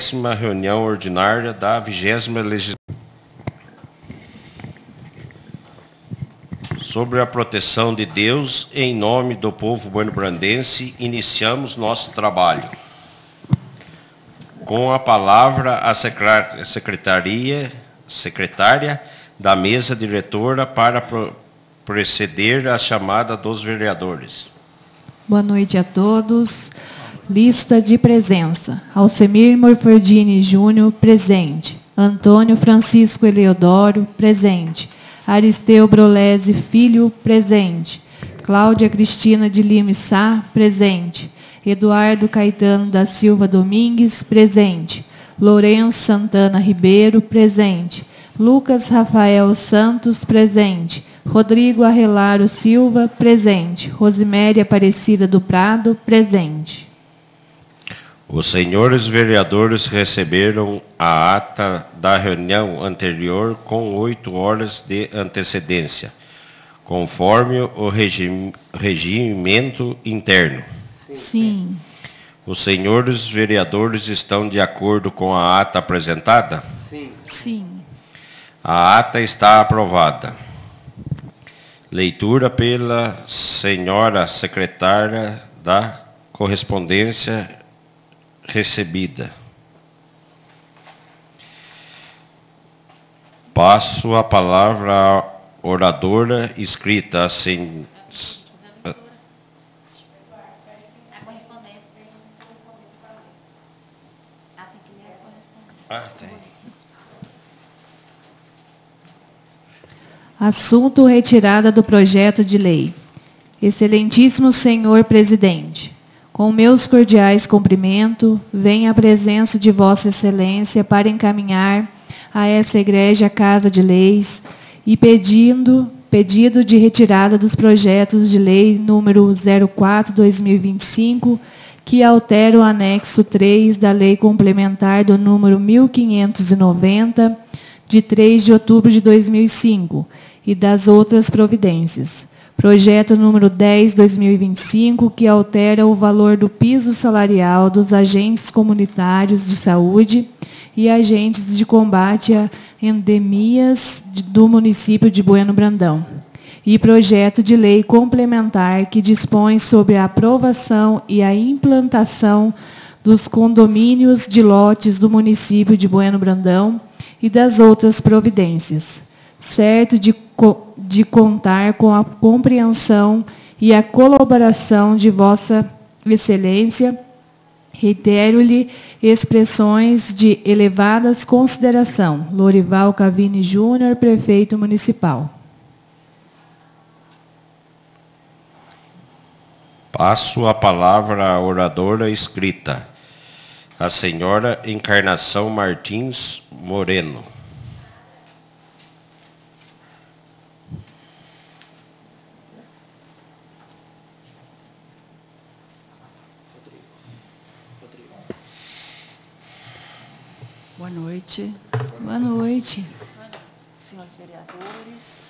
10ª reunião ordinária da 20ª legislatura. Sobre a proteção de Deus, em nome do povo buenobrandense, iniciamos nosso trabalho. Com a palavra, a secretária da mesa diretora para proceder à chamada dos vereadores. Boa noite a todos. Lista de presença. Alcemir Morfordini Júnior, presente. Antônio Francisco Eleodoro, presente. Aristeu Brolese Filho, presente. Cláudia Cristina de Lima Sá, presente. Eduardo Caetano da Silva Domingues, presente. Lourenço Santana Ribeiro, presente. Lucas Rafael Santos, presente. Rodrigo Arrelaro Silva, presente. Rosiméria Aparecida do Prado, presente. Os senhores vereadores receberam a ata da reunião anterior com 8 horas de antecedência, conforme o regimento interno. Sim. Os senhores vereadores estão de acordo com a ata apresentada? Sim. Sim. A ata está aprovada. Leitura pela senhora secretária da correspondência recebida. Passo a palavra à oradora escrita, assim. Assunto retirada do projeto de lei. Excelentíssimo senhor presidente, com meus cordiais cumprimentos, venho à presença de Vossa Excelência para encaminhar a essa Egrégia Casa de Leis e pedido de retirada dos projetos de lei número 04/2025, que altera o anexo 3 da Lei Complementar do número 1590, de 3 de outubro de 2005, e das outras providências. Projeto número 10/2025, que altera o valor do piso salarial dos agentes comunitários de saúde e agentes de combate a endemias do município de Bueno Brandão. E projeto de lei complementar que dispõe sobre a aprovação e a implantação dos condomínios de lotes do município de Bueno Brandão e das outras providências, certo de contar com a compreensão e a colaboração de Vossa Excelência. Reitero-lhe expressões de elevadas consideração. Lorival Cavini Júnior, prefeito municipal. Passo a palavra à oradora escrita, a senhora Encarnação Martins Moreno. Boa noite. Boa noite. Senhores vereadores,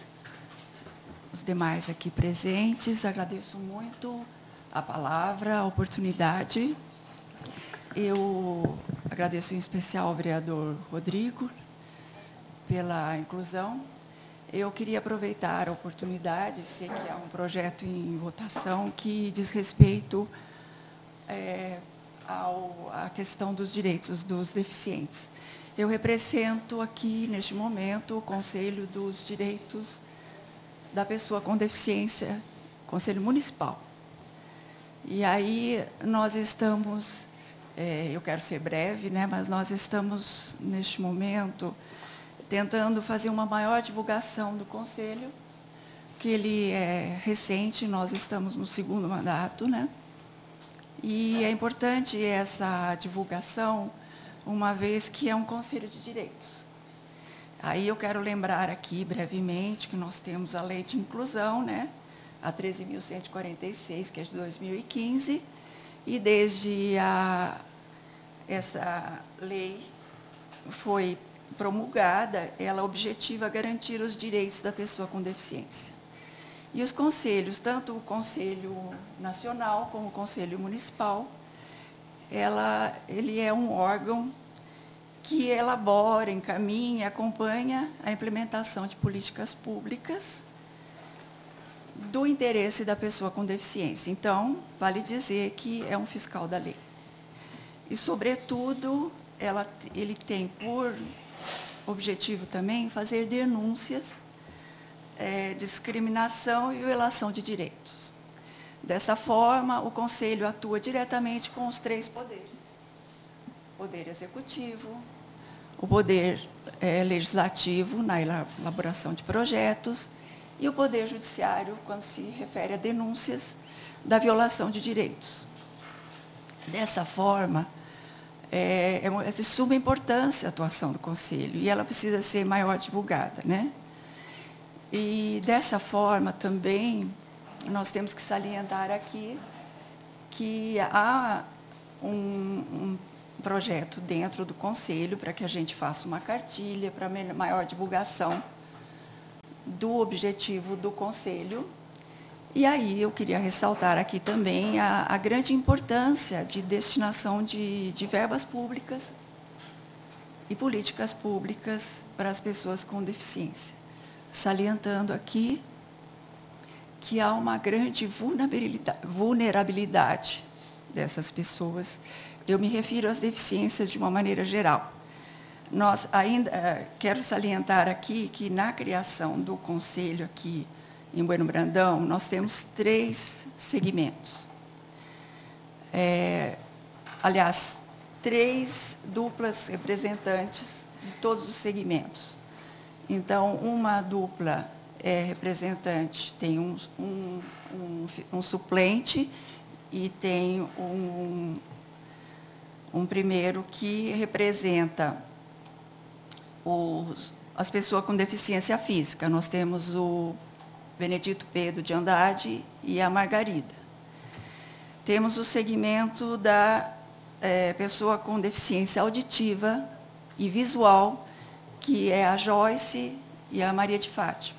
os demais aqui presentes, agradeço muito a palavra, a oportunidade. Eu agradeço em especial ao vereador Rodrigo pela inclusão. Eu queria aproveitar a oportunidade, sei que é um projeto em votação que diz respeito à questão dos direitos dos deficientes. Eu represento aqui, neste momento, o Conselho dos Direitos da Pessoa com Deficiência, Conselho Municipal. E aí nós estamos, eu quero ser breve, né, mas nós estamos, neste momento, tentando fazer uma maior divulgação do Conselho, que ele é recente, nós estamos no 2º mandato, né? E é importante essa divulgação, uma vez que é um Conselho de Direitos. Aí eu quero lembrar aqui, brevemente, que nós temos a Lei de Inclusão, né? A 13.146, que é de 2015, e desde essa lei foi promulgada, ela objetiva garantir os direitos da pessoa com deficiência. E os conselhos, tanto o Conselho Nacional como o Conselho Municipal, ele é um órgão que elabora, encaminha e acompanha a implementação de políticas públicas do interesse da pessoa com deficiência. Então, vale dizer que é um fiscal da lei. E, sobretudo, ele tem por objetivo também fazer denúncias, discriminação e violação de direitos. Dessa forma, o Conselho atua diretamente com os 3 poderes: o Poder Executivo, o Poder Legislativo, na elaboração de projetos, e o Poder Judiciário, quando se refere a denúncias da violação de direitos. Dessa forma, é de suma importância a atuação do Conselho, e ela precisa ser maior divulgada, né? E, dessa forma, também, nós temos que salientar aqui que há um projeto dentro do Conselho para que a gente faça uma cartilha para maior divulgação do objetivo do Conselho. E aí eu queria ressaltar aqui também a grande importância de destinação de verbas públicas e políticas públicas para as pessoas com deficiência, salientando aqui que há uma grande vulnerabilidade dessas pessoas. Eu me refiro às deficiências de uma maneira geral. Nós ainda quero salientar aqui que na criação do Conselho aqui em Bueno Brandão, nós temos 3 segmentos. Aliás, 3 duplas representantes de todos os segmentos. Então, uma dupla representante tem um suplente e tem um primeiro que representa as pessoas com deficiência física. Nós temos o Benedito Pedro de Andrade e a Margarida. Temos o segmento da pessoa com deficiência auditiva e visual, que é a Joyce e a Maria de Fátima.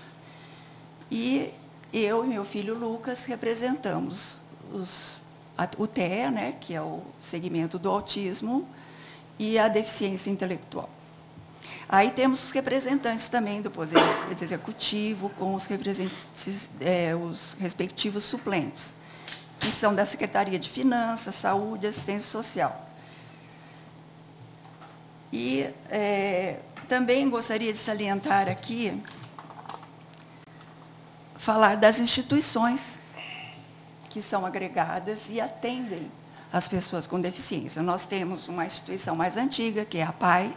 E eu e meu filho Lucas representamos o TEA, né, que é o segmento do autismo, e a deficiência intelectual. Aí temos os representantes também do Poder Executivo, com os respectivos suplentes, que são da Secretaria de Finanças, Saúde e Assistência Social. E também gostaria de salientar aqui, falar das instituições que são agregadas e atendem as pessoas com deficiência. Nós temos uma instituição mais antiga, que é a PAI,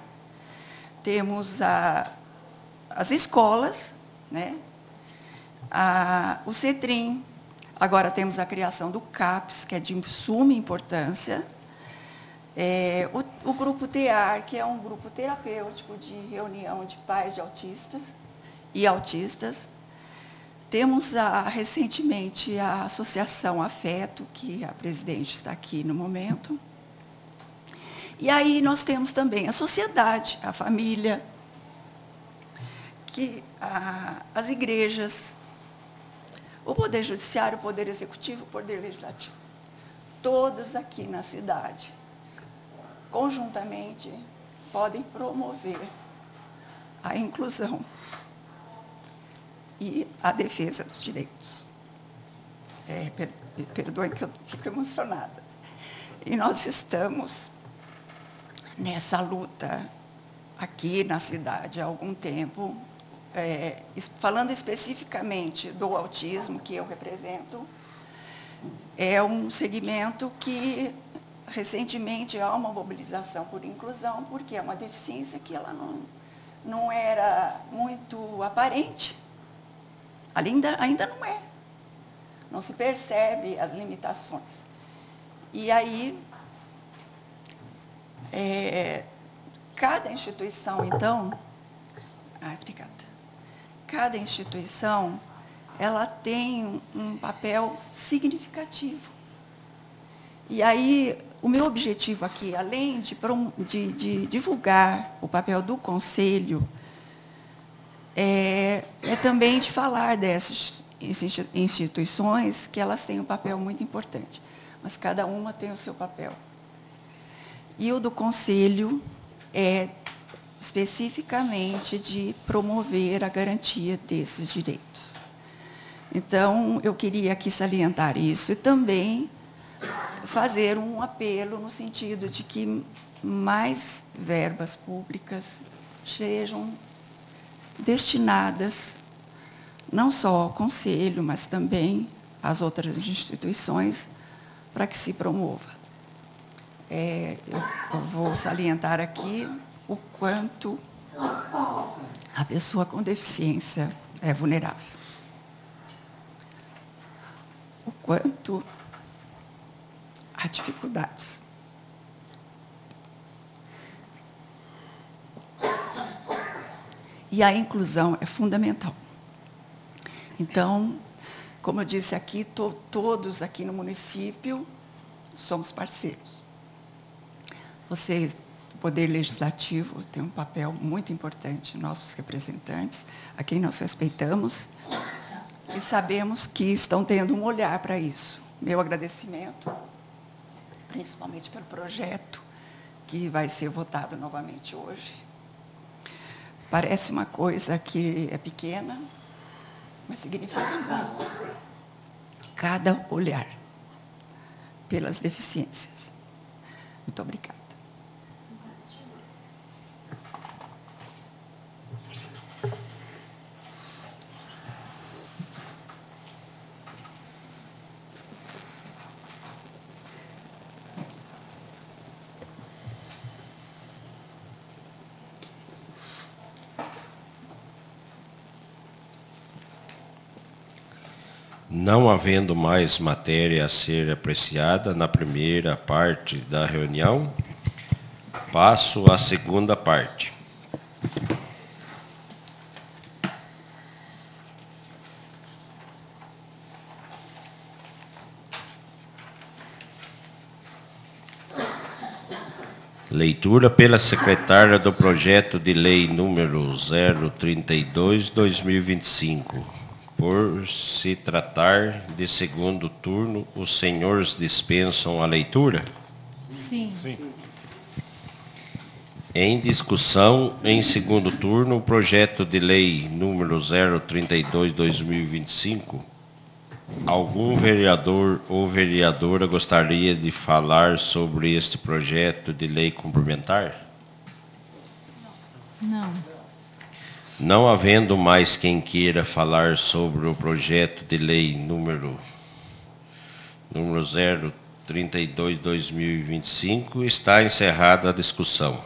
temos as escolas, né? O CETRIM, agora temos a criação do CAPS, que é de suma importância, o Grupo TEAR, que é um grupo terapêutico de reunião de pais de autistas e autistas. Temos recentemente a Associação Afeto, que a presidente está aqui no momento. E aí nós temos também a sociedade, a família, as igrejas, o Poder Judiciário, o Poder Executivo, o Poder Legislativo. Todos aqui na cidade, conjuntamente, podem promover a inclusão e a defesa dos direitos. Perdoem que eu fico emocionada. E nós estamos nessa luta aqui na cidade há algum tempo, falando especificamente do autismo, que eu represento. É um segmento que, recentemente, há uma mobilização por inclusão, porque é uma deficiência que ela não era muito aparente. Ainda não é. Não se percebe as limitações. E aí, cada instituição, então... obrigada. Cada instituição, ela tem um papel significativo. E aí, o meu objetivo aqui, além de divulgar o papel do Conselho, é também de falar dessas instituições, que elas têm um papel muito importante, mas cada uma tem o seu papel. E o do Conselho é especificamente de promover a garantia desses direitos. Então, eu queria aqui salientar isso e também fazer um apelo no sentido de que mais verbas públicas sejam destinadas não só ao Conselho, mas também às outras instituições, para que se promova. Eu vou salientar aqui o quanto a pessoa com deficiência é vulnerável. O quanto há dificuldades. E a inclusão é fundamental. Então, como eu disse aqui, todos aqui no município somos parceiros. Vocês, o Poder Legislativo, têm um papel muito importante, nossos representantes, a quem nós respeitamos, e sabemos que estão tendo um olhar para isso. Meu agradecimento, principalmente pelo projeto, que vai ser votado novamente hoje. Parece uma coisa que é pequena, mas significa muito. Cada olhar pelas deficiências. Muito obrigada. Não havendo mais matéria a ser apreciada na primeira parte da reunião, passo à segunda parte. Leitura pela secretária do projeto de lei número 032/2025. Por se tratar de segundo turno, os senhores dispensam a leitura? Sim. Em discussão, em segundo turno, o projeto de lei número 032/2025. Algum vereador ou vereadora gostaria de falar sobre este projeto de lei complementar? Não. Não havendo mais quem queira falar sobre o projeto de lei número 032/2025, está encerrada a discussão.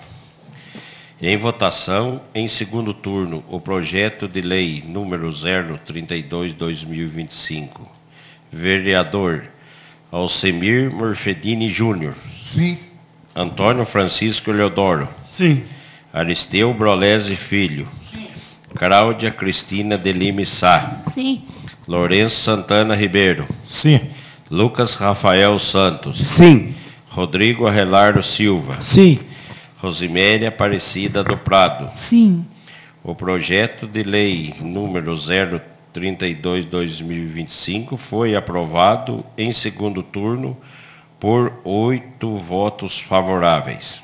Em votação, em segundo turno, o projeto de lei número 032/2025. Vereador Alcemir Morfedini Júnior. Sim. Antônio Francisco Eleodoro. Sim. Aristeu Brolese Filho. Sim. Cláudia Cristina de Lima Sá. Sim. Lourenço Santana Ribeiro. Sim. Lucas Rafael Santos. Sim. Rodrigo Arrelardo Silva. Sim. Rosiméria Aparecida do Prado. Sim. O projeto de lei número 032/2025 foi aprovado em segundo turno por 8 votos favoráveis.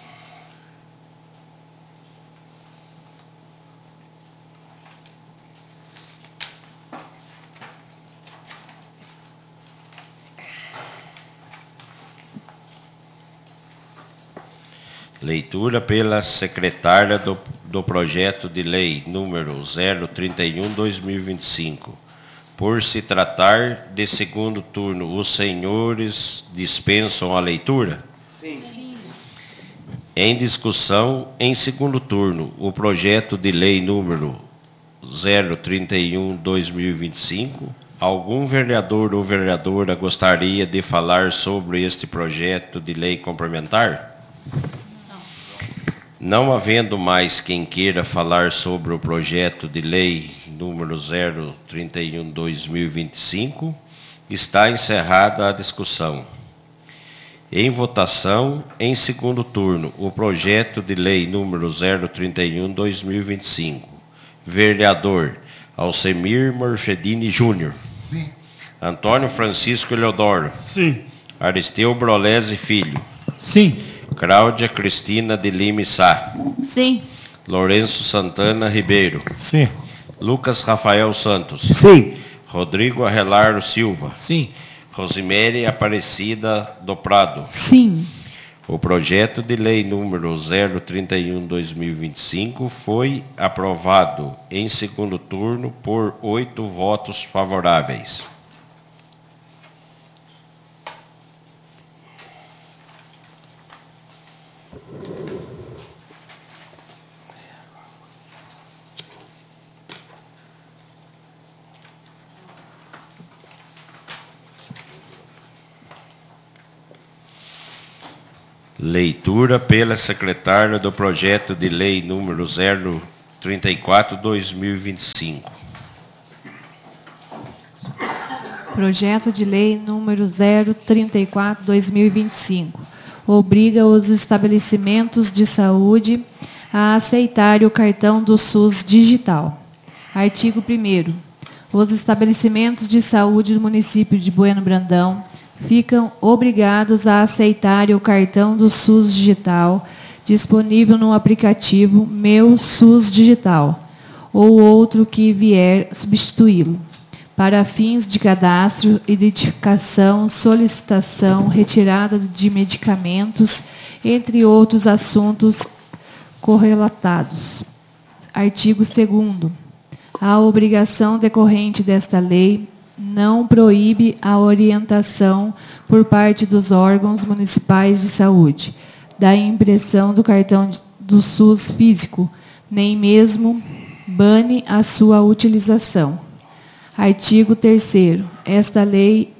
Leitura pela secretária do projeto de lei número 031/2025. Por se tratar de segundo turno, os senhores dispensam a leitura? Sim. Em discussão, em segundo turno, o projeto de lei número 031/2025. Algum vereador ou vereadora gostaria de falar sobre este projeto de lei complementar? Não havendo mais quem queira falar sobre o projeto de lei número 031/2025, está encerrada a discussão. Em votação, em segundo turno, o projeto de lei número 031/2025. Vereador Alcemir Morfedini Júnior. Sim. Antônio Francisco Eleodoro. Sim. Aristeu Brolese Filho. Sim. Cláudia Cristina de Lima Sá. Sim. Lourenço Santana Ribeiro. Sim. Lucas Rafael Santos. Sim. Rodrigo Arrelardo Silva. Sim. Rosemary Aparecida do Prado. Sim. O projeto de lei número 031/2025 foi aprovado em segundo turno por 8 votos favoráveis. Leitura pela secretária do projeto de lei número 034/2025. Projeto de lei número 034/2025 obriga os estabelecimentos de saúde a aceitar o cartão do SUS digital. Artigo 1º. Os estabelecimentos de saúde do município de Bueno Brandão ficam obrigados a aceitar o cartão do SUS digital disponível no aplicativo Meu SUS Digital ou outro que vier substituí-lo, para fins de cadastro, identificação, solicitação, retirada de medicamentos, entre outros assuntos correlatados. Artigo 2º. A obrigação decorrente desta lei não proíbe a orientação por parte dos órgãos municipais de saúde da impressão do cartão do SUS físico, nem mesmo bane a sua utilização. Artigo 3º. Esta lei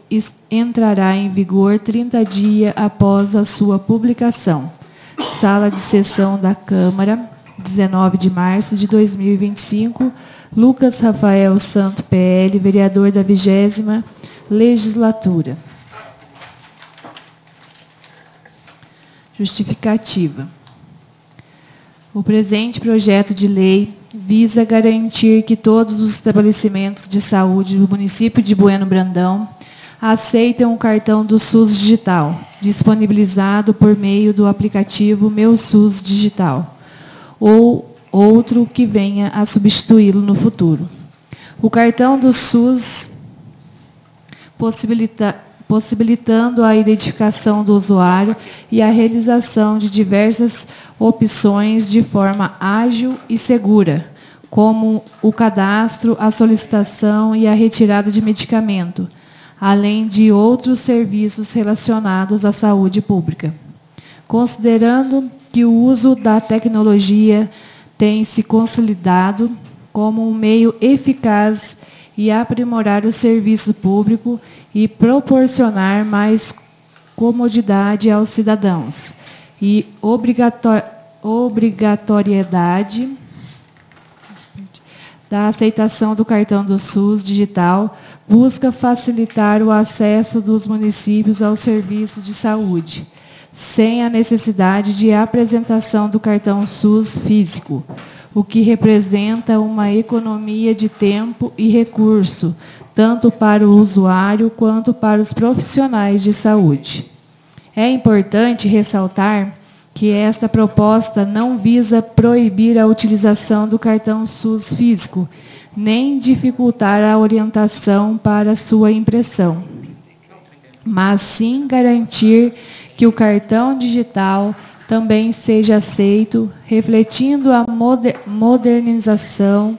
entrará em vigor 30 dias após a sua publicação. Sala de sessão da Câmara, 19 de março de 2025, Lucas Rafael Santo, PL, vereador da 20ª Legislatura. Justificativa. O presente projeto de lei visa garantir que todos os estabelecimentos de saúde do município de Bueno Brandão aceitem o cartão do SUS digital, disponibilizado por meio do aplicativo Meu SUS Digital, ou outro que venha a substituí-lo no futuro. O cartão do SUS possibilitando a identificação do usuário e a realização de diversas opções de forma ágil e segura, como o cadastro, a solicitação e a retirada de medicamento, além de outros serviços relacionados à saúde pública. Considerando que o uso da tecnologia tem se consolidado como um meio eficaz e aprimorar o serviço público e proporcionar mais comodidade aos cidadãos, e obrigatoriedade da aceitação do cartão do SUS digital busca facilitar o acesso dos municípios ao serviço de saúde, sem a necessidade de apresentação do cartão SUS físico, o que representa uma economia de tempo e recurso, tanto para o usuário quanto para os profissionais de saúde. É importante ressaltar que esta proposta não visa proibir a utilização do cartão SUS físico, nem dificultar a orientação para sua impressão, mas sim garantir que o cartão digital também seja aceito, refletindo a modernização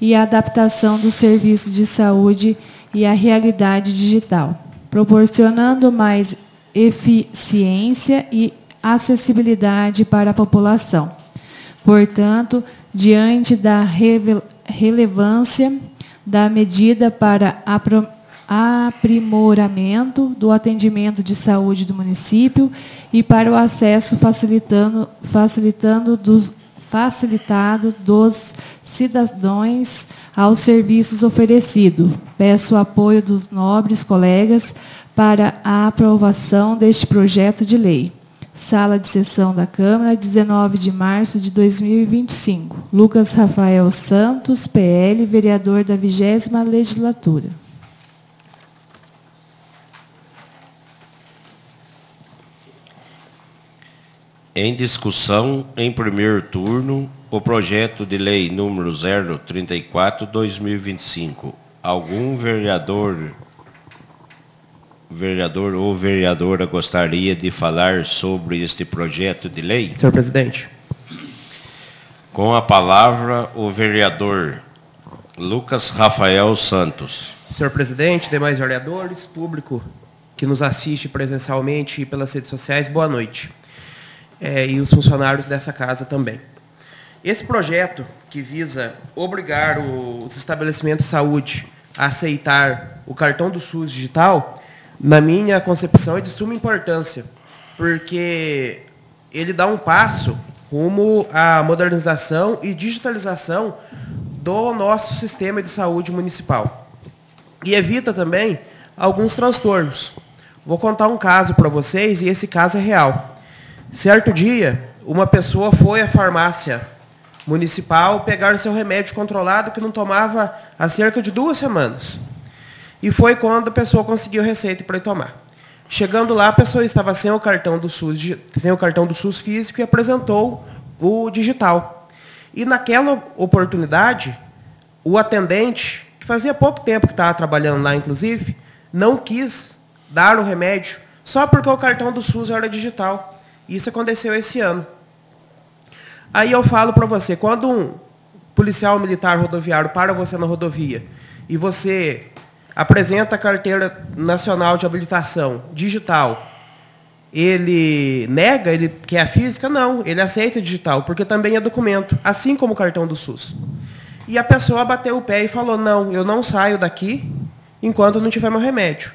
e a adaptação do serviço de saúde e a realidade digital, proporcionando mais eficiência e acessibilidade para a população. Portanto, diante da relevância da medida para aprimoramento do atendimento de saúde do município e para o acesso facilitado dos cidadãos aos serviços oferecidos. Peço o apoio dos nobres colegas para a aprovação deste projeto de lei. Sala de sessão da Câmara, 19 de março de 2025. Lucas Rafael Santos, PL, vereador da 20ª Legislatura. Em discussão, em primeiro turno, o projeto de lei número 034/2025. Algum vereador ou vereadora gostaria de falar sobre este projeto de lei? Senhor presidente. Com a palavra, o vereador Lucas Rafael Santos. Senhor presidente, demais vereadores, público que nos assiste presencialmente e pelas redes sociais, boa noite. E os funcionários dessa casa também. Esse projeto, que visa obrigar os estabelecimentos de saúde a aceitar o cartão do SUS digital, na minha concepção, é de suma importância, porque ele dá um passo rumo à modernização e digitalização do nosso sistema de saúde municipal. E evita também alguns transtornos. Vou contar um caso para vocês, e esse caso é real. Certo dia, uma pessoa foi à farmácia municipal pegar o seu remédio controlado que não tomava há cerca de 2 semanas. E foi quando a pessoa conseguiu receita para tomar. Chegando lá, a pessoa estava sem o cartão do SUS físico e apresentou o digital. E naquela oportunidade, o atendente, que fazia pouco tempo que estava trabalhando lá, inclusive, não quis dar o remédio só porque o cartão do SUS era digital. Isso aconteceu esse ano. Aí eu falo para você, quando um policial militar rodoviário para você na rodovia e você apresenta a carteira nacional de habilitação digital, ele nega, ele quer a física? Não, ele aceita digital, porque também é documento, assim como o cartão do SUS. E a pessoa bateu o pé e falou, não, eu não saio daqui enquanto não tiver meu remédio.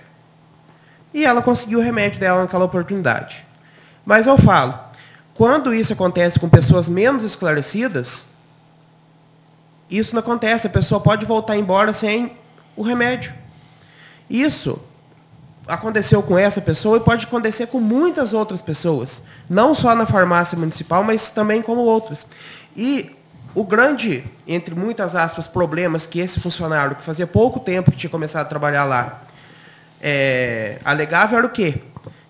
E ela conseguiu o remédio dela naquela oportunidade. Mas eu falo, quando isso acontece com pessoas menos esclarecidas, isso não acontece, a pessoa pode voltar embora sem o remédio. Isso aconteceu com essa pessoa e pode acontecer com muitas outras pessoas, não só na farmácia municipal, mas também como outras. E o grande, entre muitas aspas, problemas que esse funcionário, que fazia pouco tempo que tinha começado a trabalhar lá, alegava era o quê?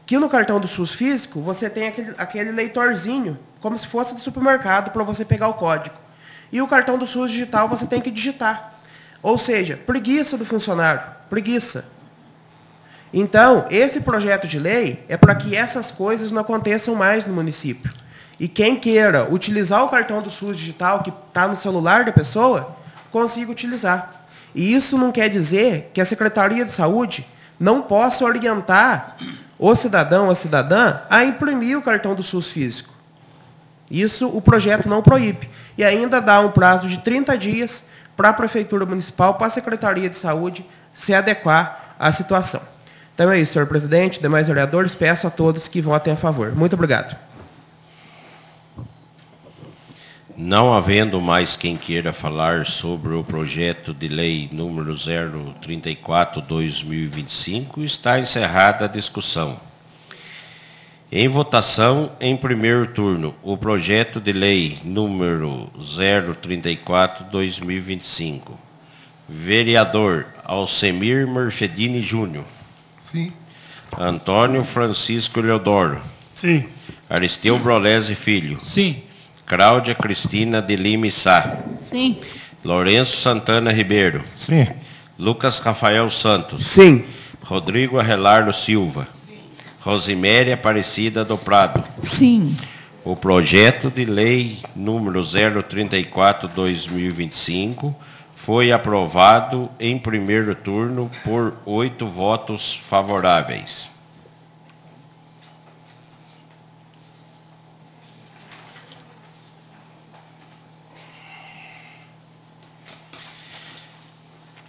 Que no cartão do SUS físico, você tem aquele leitorzinho, como se fosse de supermercado, para você pegar o código. E o cartão do SUS digital, você tem que digitar. Ou seja, preguiça do funcionário, preguiça. Então, esse projeto de lei é para que essas coisas não aconteçam mais no município. E quem queira utilizar o cartão do SUS digital, que está no celular da pessoa, consiga utilizar. E isso não quer dizer que a Secretaria de Saúde não possa orientar o cidadão ou a cidadã a imprimir o cartão do SUS físico. Isso o projeto não proíbe. E ainda dá um prazo de 30 dias para a Prefeitura Municipal, para a Secretaria de Saúde se adequar à situação. Então é isso, senhor presidente, demais vereadores, peço a todos que votem a favor. Muito obrigado. Não havendo mais quem queira falar sobre o projeto de lei número 034/2025, está encerrada a discussão. Em votação, em primeiro turno, o projeto de lei número 034/2025. Vereador Alcemir Merfedini Júnior. Sim. Antônio Francisco Leodoro. Sim. Aristeu Brolese Filho. Sim. Cláudia Cristina de Lima Sá. Sim. Lourenço Santana Ribeiro. Sim. Lucas Rafael Santos. Sim. Rodrigo Arrelardo Silva. Sim. Rosiméria Aparecida do Prado. Sim. O projeto de lei número 034/2025 foi aprovado em primeiro turno por 8 votos favoráveis.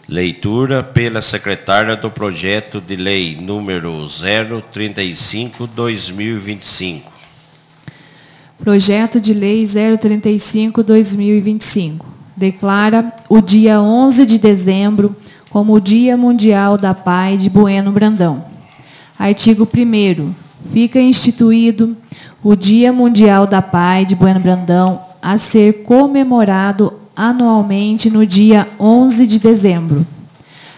Leitura pela secretária do projeto de lei número 035/2025. Projeto de Lei 035/2025. Declara o dia 11 de dezembro como o Dia Mundial da Paz de Bueno Brandão. Artigo 1º. Fica instituído o Dia Mundial da Paz de Bueno Brandão a ser comemorado anualmente no dia 11 de dezembro.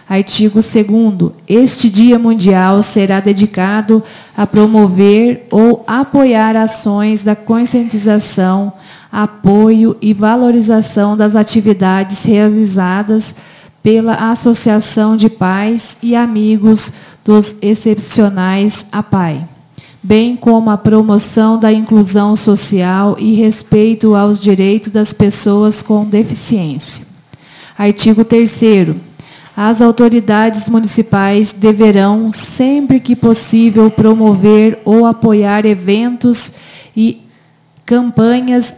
Artigo 2º. Este Dia Mundial será dedicado a promover ou apoiar ações da conscientização apoio e valorização das atividades realizadas pela Associação de Pais e Amigos dos Excepcionais APAI, bem como a promoção da inclusão social e respeito aos direitos das pessoas com deficiência. Artigo 3º. As autoridades municipais deverão, sempre que possível, promover ou apoiar eventos e campanhas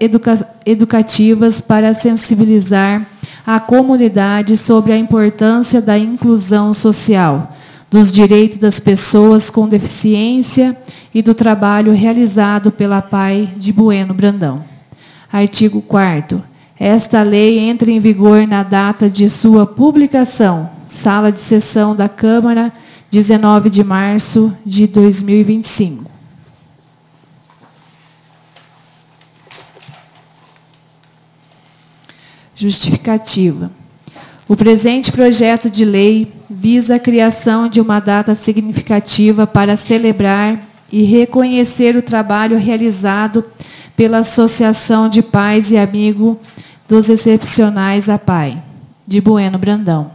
educativas para sensibilizar a comunidade sobre a importância da inclusão social, dos direitos das pessoas com deficiência e do trabalho realizado pela APAI de Bueno Brandão. Artigo 4º. Esta lei entra em vigor na data de sua publicação. Sala de sessão da Câmara, 19 de março de 2025. Justificativa. O presente projeto de lei visa a criação de uma data significativa para celebrar e reconhecer o trabalho realizado pela Associação de Pais e Amigos dos Excepcionais APAI, de Bueno Brandão.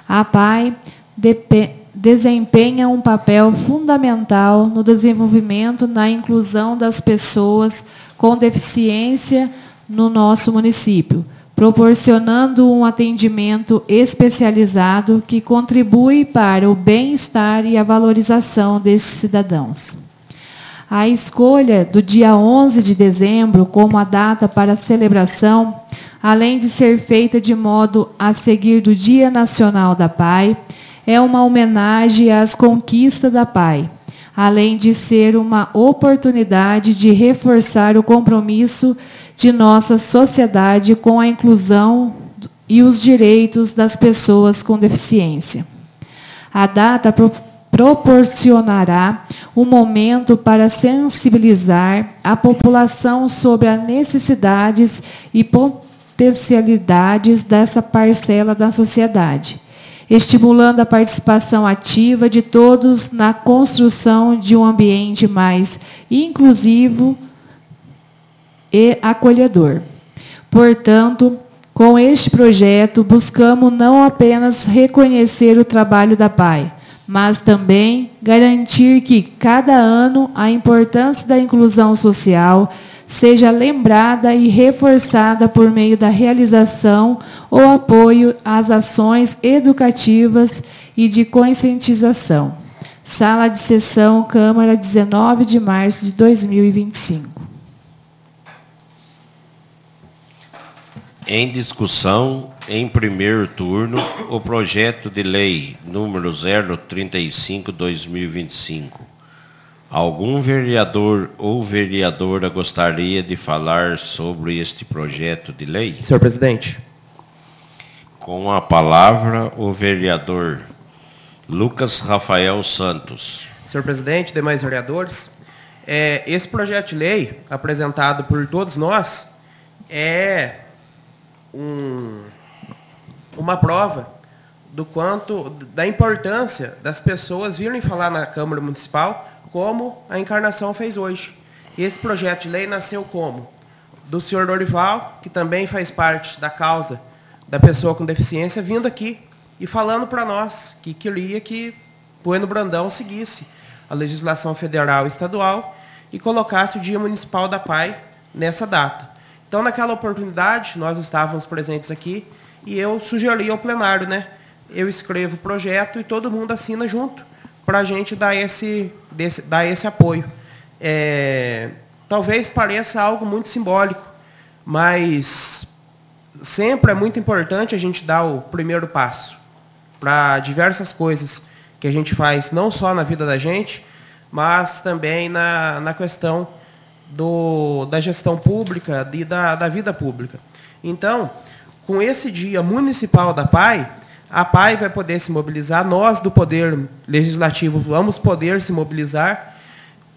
A APAI desempenha um papel fundamental no desenvolvimento, na inclusão das pessoas com deficiência no nosso município, proporcionando um atendimento especializado que contribui para o bem-estar e a valorização destes cidadãos. A escolha do dia 11 de dezembro como a data para a celebração, além de ser feita de modo a seguir do Dia Nacional da APAI, é uma homenagem às conquistas da APAI, além de ser uma oportunidade de reforçar o compromisso de nossa sociedade com a inclusão e os direitos das pessoas com deficiência. A data proporcionará um momento para sensibilizar a população sobre as necessidades e potencialidades dessa parcela da sociedade, estimulando a participação ativa de todos na construção de um ambiente mais inclusivo e acolhedor. Portanto, com este projeto, buscamos não apenas reconhecer o trabalho da APAI, mas também garantir que, cada ano, a importância da inclusão social seja lembrada e reforçada por meio da realização ou apoio às ações educativas e de conscientização. Sala de sessão, Câmara, 19 de março de 2025. Em discussão, em primeiro turno, o projeto de lei número 035/2025. Algum vereador ou vereadora gostaria de falar sobre este projeto de lei? Senhor presidente. Com a palavra, o vereador Lucas Rafael Santos. Senhor presidente, demais vereadores, esse projeto de lei, apresentado por todos nós, é uma prova da importância das pessoas virem falar na Câmara Municipal, como a encarnação fez hoje. Esse projeto de lei nasceu como? Do senhor Dorival, que também faz parte da causa da pessoa com deficiência, vindo aqui e falando para nós que queria que Bueno Brandão seguisse a legislação federal e estadual e colocasse o Dia Municipal da APAI nessa data. Então, naquela oportunidade, nós estávamos presentes aqui e eu sugeri ao plenário, né? Eu escrevo o projeto e todo mundo assina junto para a gente dar esse apoio. Talvez pareça algo muito simbólico, mas sempre é muito importante a gente dar o primeiro passo para diversas coisas que a gente faz, não só na vida da gente, mas também na questão da gestão pública e da vida pública. Então, com esse Dia Municipal da APAI, a APAI vai poder se mobilizar, nós do Poder Legislativo vamos poder se mobilizar,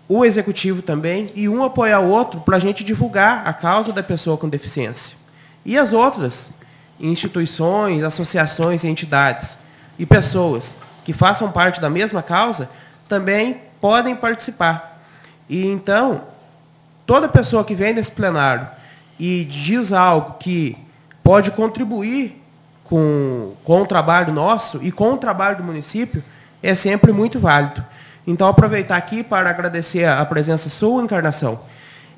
o Executivo também, e um apoiar o outro para a gente divulgar a causa da pessoa com deficiência. E as outras instituições, associações, entidades e pessoas que façam parte da mesma causa também podem participar. E então, toda pessoa que vem nesse plenário e diz algo que pode contribuir com o trabalho nosso e com o trabalho do município, é sempre muito válido. Então, aproveitar aqui para agradecer a presença sua, Encarnação,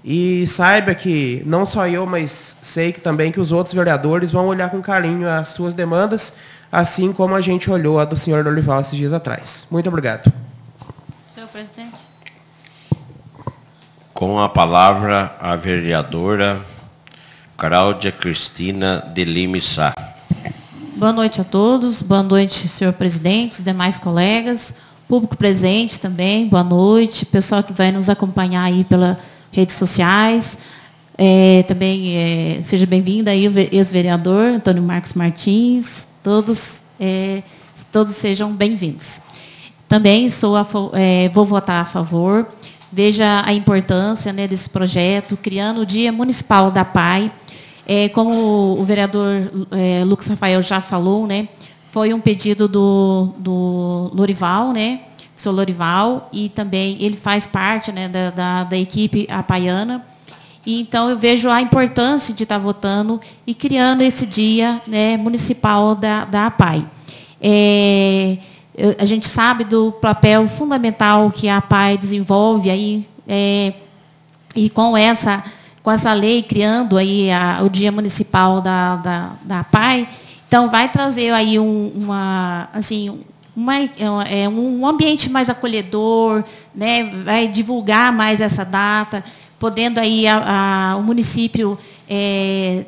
e saiba que não só eu, mas sei que também que os outros vereadores vão olhar com carinho as suas demandas, assim como a gente olhou a do senhor Lorival esses dias atrás. Muito obrigado. Senhor presidente. Com a palavra, a vereadora Cláudia Cristina de Lima Sá. Boa noite a todos. Boa noite, senhor presidente, os demais colegas, público presente também. Boa noite, pessoal que vai nos acompanhar aí pelas redes sociais. Também seja bem-vindo aí o ex-vereador Antônio Marcos Martins. Todos sejam bem-vindos. Também vou votar a favor. Veja a importância, né, desse projeto, criando o Dia Municipal da PAI. Como o vereador Lucas Rafael já falou, né, foi um pedido do Lorival, né, do senhor Lorival, e também ele faz parte, né, da equipe apaiana. E, então, eu vejo a importância de estar votando e criando esse dia, né, municipal da APAI. A gente sabe do papel fundamental que a APAI desenvolve aí, e com essa lei criando aí o Dia Municipal da APAI, então vai trazer aí um ambiente mais acolhedor, né, vai divulgar mais essa data, podendo aí o município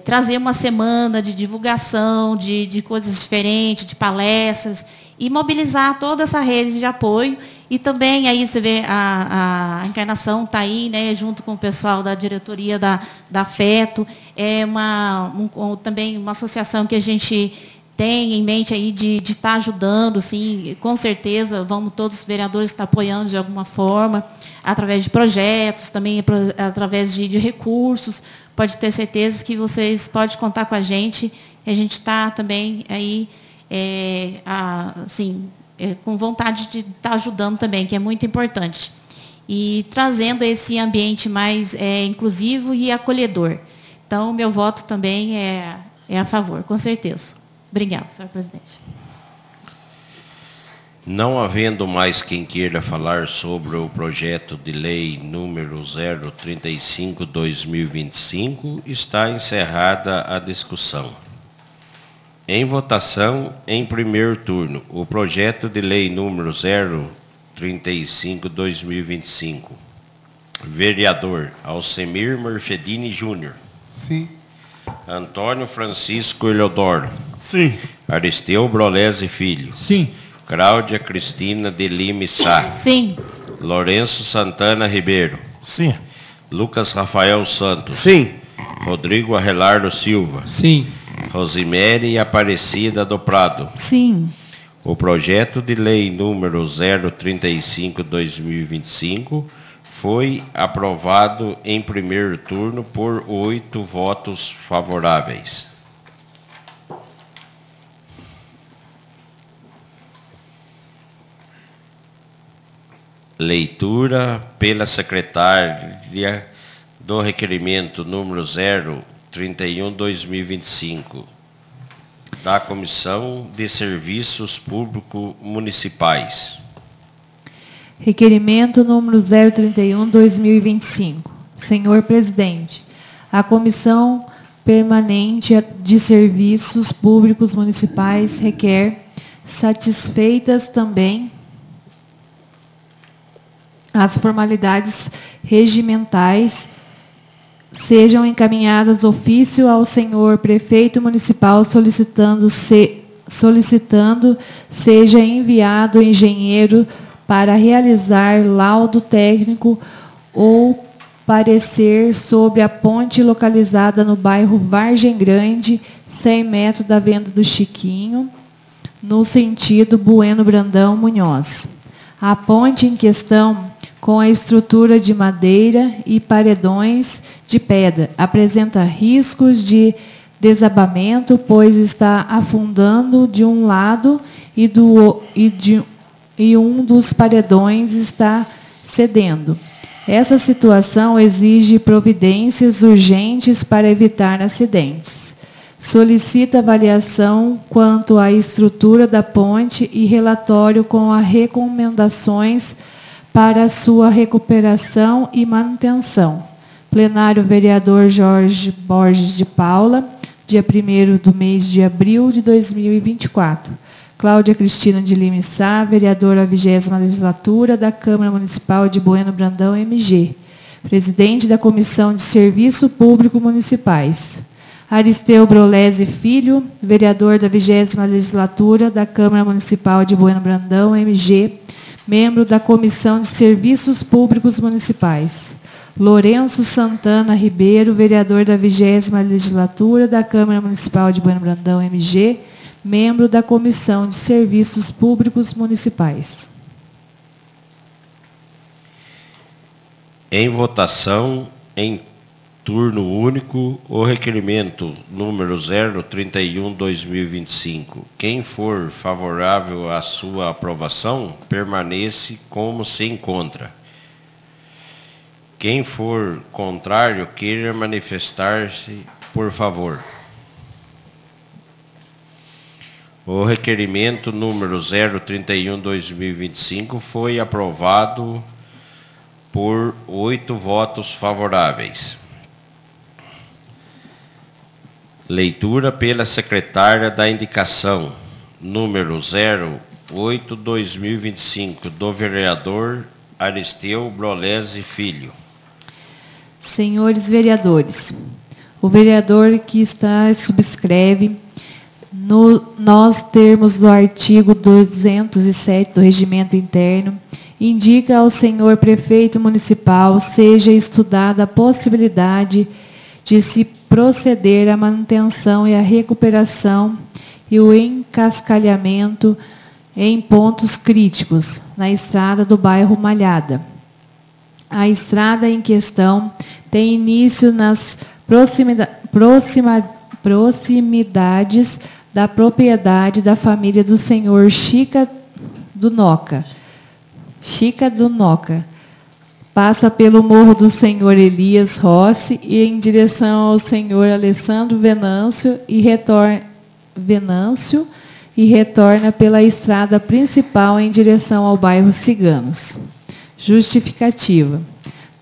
trazer uma semana de divulgação de coisas diferentes, de palestras, e mobilizar toda essa rede de apoio. E também aí você vê a Encarnação está aí, né, junto com o pessoal da diretoria da Afeto, também uma associação que a gente tem em mente aí de estar ajudando, sim, com certeza, todos os vereadores estar apoiando de alguma forma, através de projetos, também através de recursos. Pode ter certeza que vocês podem contar com a gente está também aí, com vontade de estar ajudando também, que é muito importante. E trazendo esse ambiente mais inclusivo e acolhedor. Então, o meu voto também é a favor, com certeza. Obrigada, senhor presidente. Não havendo mais quem queira falar sobre o projeto de lei número 035/2025, está encerrada a discussão. Em votação, em primeiro turno, o projeto de lei número 035/2025. Vereador Alcemir Mercedini Júnior. Sim. Antônio Francisco Eleodoro. Sim. Aristeu Brolese Filho. Sim. Cláudia Cristina de Lima Sá. Sim. Lourenço Santana Ribeiro. Sim. Lucas Rafael Santos. Sim. Rodrigo Arrelardo Silva. Sim. Rosimere Aparecida do Prado. Sim. O projeto de lei número 035/2025 foi aprovado em primeiro turno por 8 votos favoráveis. Leitura pela secretária do requerimento número 031/2025 da Comissão de Serviços Públicos Municipais. Requerimento número 031/2025. Senhor presidente, a Comissão Permanente de Serviços Públicos Municipais requer, satisfeitas também as formalidades regimentais, sejam encaminhadas ofício ao senhor prefeito municipal solicitando seja enviado engenheiro para realizar laudo técnico ou parecer sobre a ponte localizada no bairro Vargem Grande, 100 metros da Venda do Chiquinho, no sentido Bueno Brandão Munhoz. A ponte em questão, com a estrutura de madeira e paredões de pedra, apresenta riscos de desabamento, pois está afundando de um lado e um dos paredões está cedendo. Essa situação exige providências urgentes para evitar acidentes. Solicita avaliação quanto à estrutura da ponte e relatório com as recomendações para sua recuperação e manutenção. Plenário vereador Jorge Borges de Paula, dia 1º do mês de abril de 2024. Cláudia Cristina de Lima Sá, vereadora 20ª legislatura da Câmara Municipal de Bueno Brandão, MG. Presidente da Comissão de Serviço Público Municipais. Aristeu Brolese Filho, vereador da 20ª legislatura da Câmara Municipal de Bueno Brandão, MG. Membro da Comissão de Serviços Públicos Municipais. Lourenço Santana Ribeiro, vereador da 20ª legislatura da Câmara Municipal de Bueno Brandão, MG. Membro da Comissão de Serviços Públicos Municipais. Em votação, em turno único, o requerimento número 031/2025. Quem for favorável à sua aprovação, permanece como se encontra. Quem for contrário, queira manifestar-se, por favor. O requerimento número 031/2025 foi aprovado por 8 votos favoráveis. Leitura pela secretária da indicação, número 08/2025, do vereador Aristeu Brolese Filho. Senhores vereadores, o vereador que está subscreve nos termos do artigo 207 do Regimento Interno, indica ao senhor prefeito municipal seja estudada a possibilidade de se proceder à manutenção e à recuperação e o encascalhamento em pontos críticos na estrada do bairro Malhada. A estrada em questão tem início nas proximidades da propriedade da família do senhor Chica do Noca. Passa pelo morro do senhor Elias Rossi e em direção ao senhor Alessandro Venâncio e retorna pela estrada principal em direção ao bairro Ciganos. Justificativa.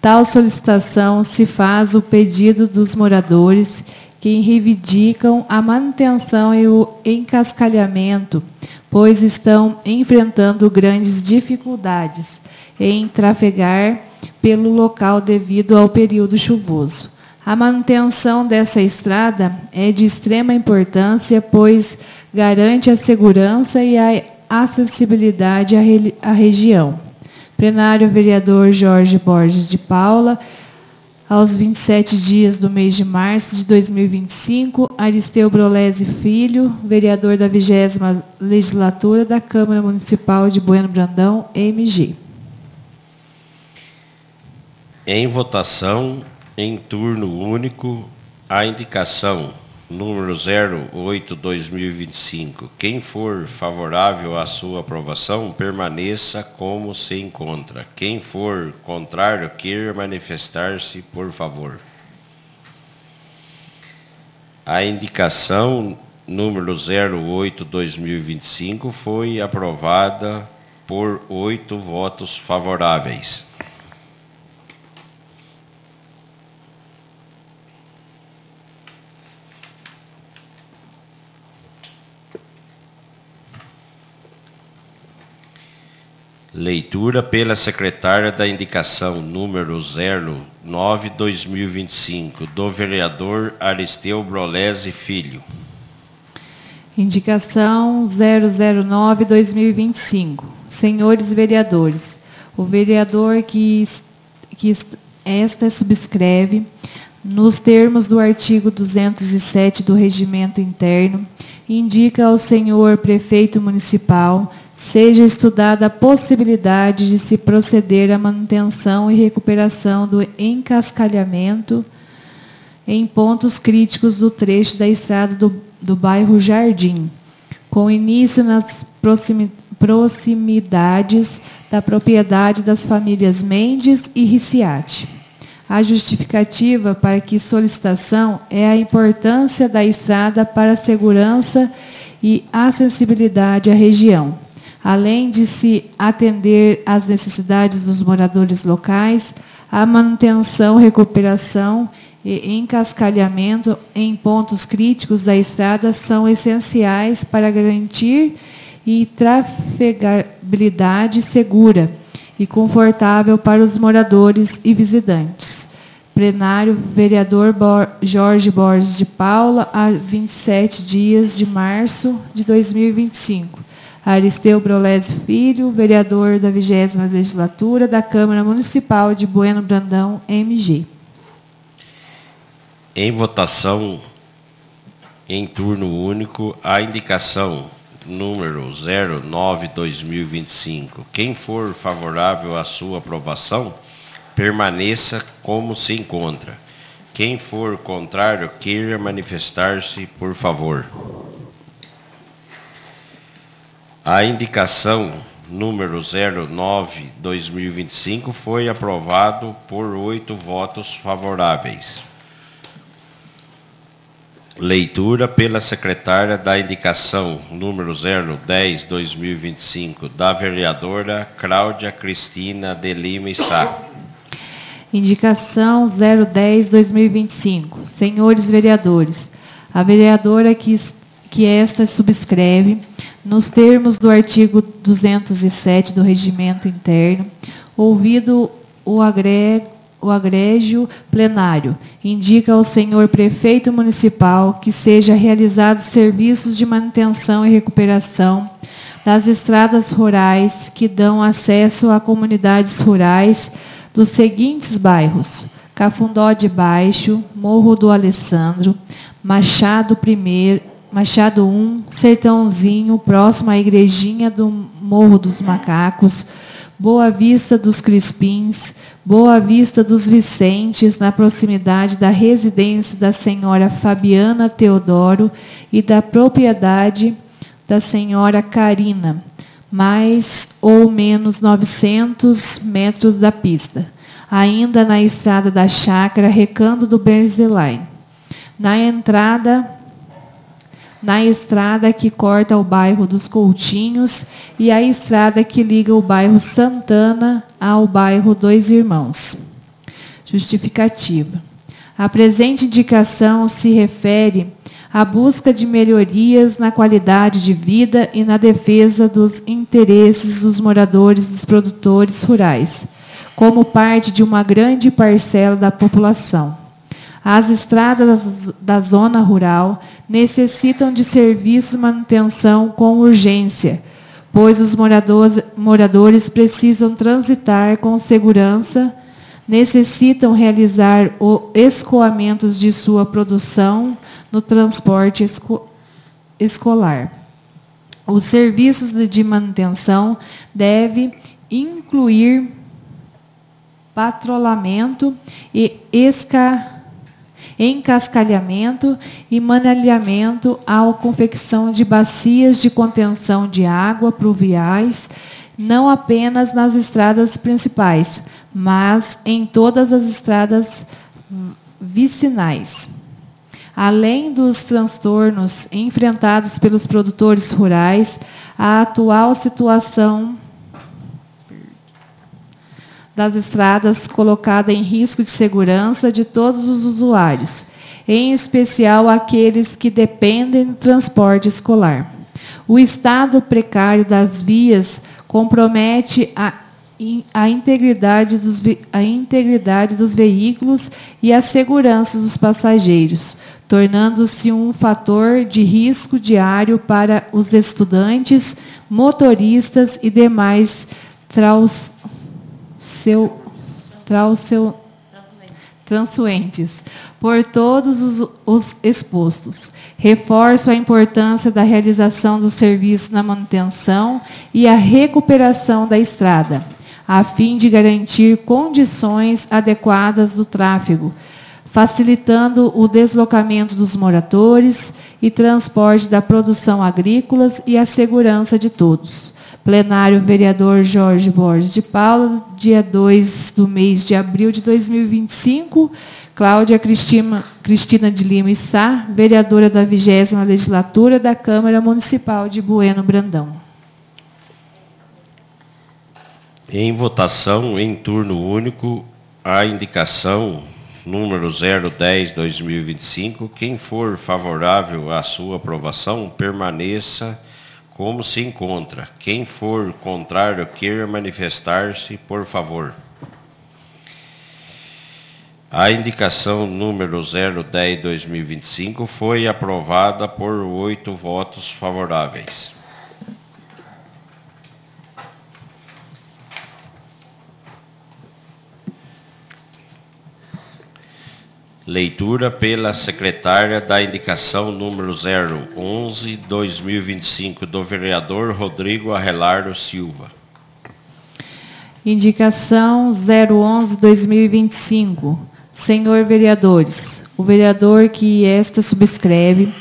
Tal solicitação se faz o pedido dos moradores que reivindicam a manutenção e o encascalhamento, pois estão enfrentando grandes dificuldades em trafegar pelo local devido ao período chuvoso. A manutenção dessa estrada é de extrema importância, pois garante a segurança e a acessibilidade à região. Plenário vereador Jorge Borges de Paula, aos 27 dias do mês de março de 2025, Aristeu Brolese Filho, vereador da 20ª legislatura da Câmara Municipal de Bueno Brandão, MG. Em votação, em turno único, a indicação número 08/2025. Quem for favorável à sua aprovação, permaneça como se encontra. Quem for contrário, queira manifestar-se, por favor. A indicação número 08/2025 foi aprovada por 8 votos favoráveis. Leitura pela secretária da indicação número 09/2025, do vereador Aristeu Brolese Filho. Indicação 009/2025. Senhores vereadores, o vereador que esta subscreve, nos termos do artigo 207 do Regimento Interno, indica ao senhor prefeito municipal seja estudada a possibilidade de se proceder à manutenção e recuperação do encascalhamento em pontos críticos do trecho da estrada do bairro Jardim, com início nas proximidades da propriedade das famílias Mendes e Ricciati. A justificativa para que solicitação é a importância da estrada para a segurança e acessibilidade à região, além de se atender às necessidades dos moradores locais, a manutenção, recuperação e encascalhamento em pontos críticos da estrada são essenciais para garantir e trafegabilidade segura e confortável para os moradores e visitantes. Plenário, vereador Jorge Borges de Paula, a 27 dias de março de 2025. Aristeu Brolesi Filho, vereador da 20ª Legislatura da Câmara Municipal de Bueno Brandão, MG. Em votação, em turno único, a indicação número 09/2025. Quem for favorável à sua aprovação, permaneça como se encontra. Quem for contrário, queira manifestar-se, por favor. A indicação número 09/2025 foi aprovado por 8 votos favoráveis. Leitura pela secretária da indicação número 010/2025 da vereadora Cláudia Cristina de Lima e Sá. Indicação 010/2025. Senhores vereadores, a vereadora que esta subscreve, nos termos do artigo 207 do Regimento Interno, ouvido o agrégio plenário, indica ao senhor prefeito municipal que seja realizados serviços de manutenção e recuperação das estradas rurais que dão acesso a comunidades rurais dos seguintes bairros: Cafundó de Baixo, Morro do Alessandro, Machado 1, Sertãozinho, próximo à igrejinha do Morro dos Macacos, Boa Vista dos Crispins, Boa Vista dos Vicentes, na proximidade da residência da senhora Fabiana Teodoro e da propriedade da senhora Carina, mais ou menos 900 metros da pista. Ainda na estrada da Chácara Recanto do Berzeline. Na estrada que corta o bairro dos Coutinhos e a estrada que liga o bairro Santana ao bairro Dois Irmãos. Justificativa. A presente indicação se refere à busca de melhorias na qualidade de vida e na defesa dos interesses dos moradores dos produtores rurais, como parte de uma grande parcela da população. As estradas da zona rural necessitam de serviço de manutenção com urgência, pois os moradores precisam transitar com segurança, necessitam realizar escoamentos de sua produção no transporte escolar. Os serviços de manutenção devem incluir patrulhamento e encascalhamento e manalhamento à confecção de bacias de contenção de água pluviais, não apenas nas estradas principais, mas em todas as estradas vicinais. Além dos transtornos enfrentados pelos produtores rurais, a atual situação das estradas colocada em risco de segurança de todos os usuários, em especial aqueles que dependem do transporte escolar. O estado precário das vias compromete a integridade dos veículos e a segurança dos passageiros, tornando-se um fator de risco diário para os estudantes, motoristas e demais transuentes, por todos os expostos. Reforço a importância da realização do serviço na manutenção e a recuperação da estrada, a fim de garantir condições adequadas do tráfego, facilitando o deslocamento dos moradores e transporte da produção agrícola e a segurança de todos. Plenário, vereador Jorge Borges de Paula, dia 2 do mês de abril de 2025. Cláudia Cristina de Lima e Sá, vereadora da 20ª Legislatura da Câmara Municipal de Bueno Brandão. Em votação, em turno único, a indicação número 010/2025. Quem for favorável à sua aprovação, permaneça como se encontra. Quem for contrário, queira manifestar-se, por favor. A indicação número 010/2025 foi aprovada por 8 votos favoráveis. Leitura pela secretária da indicação número 011/2025, do vereador Rodrigo Arrelardo Silva. Indicação 011/2025. Senhor vereadores, o vereador que esta subscreve,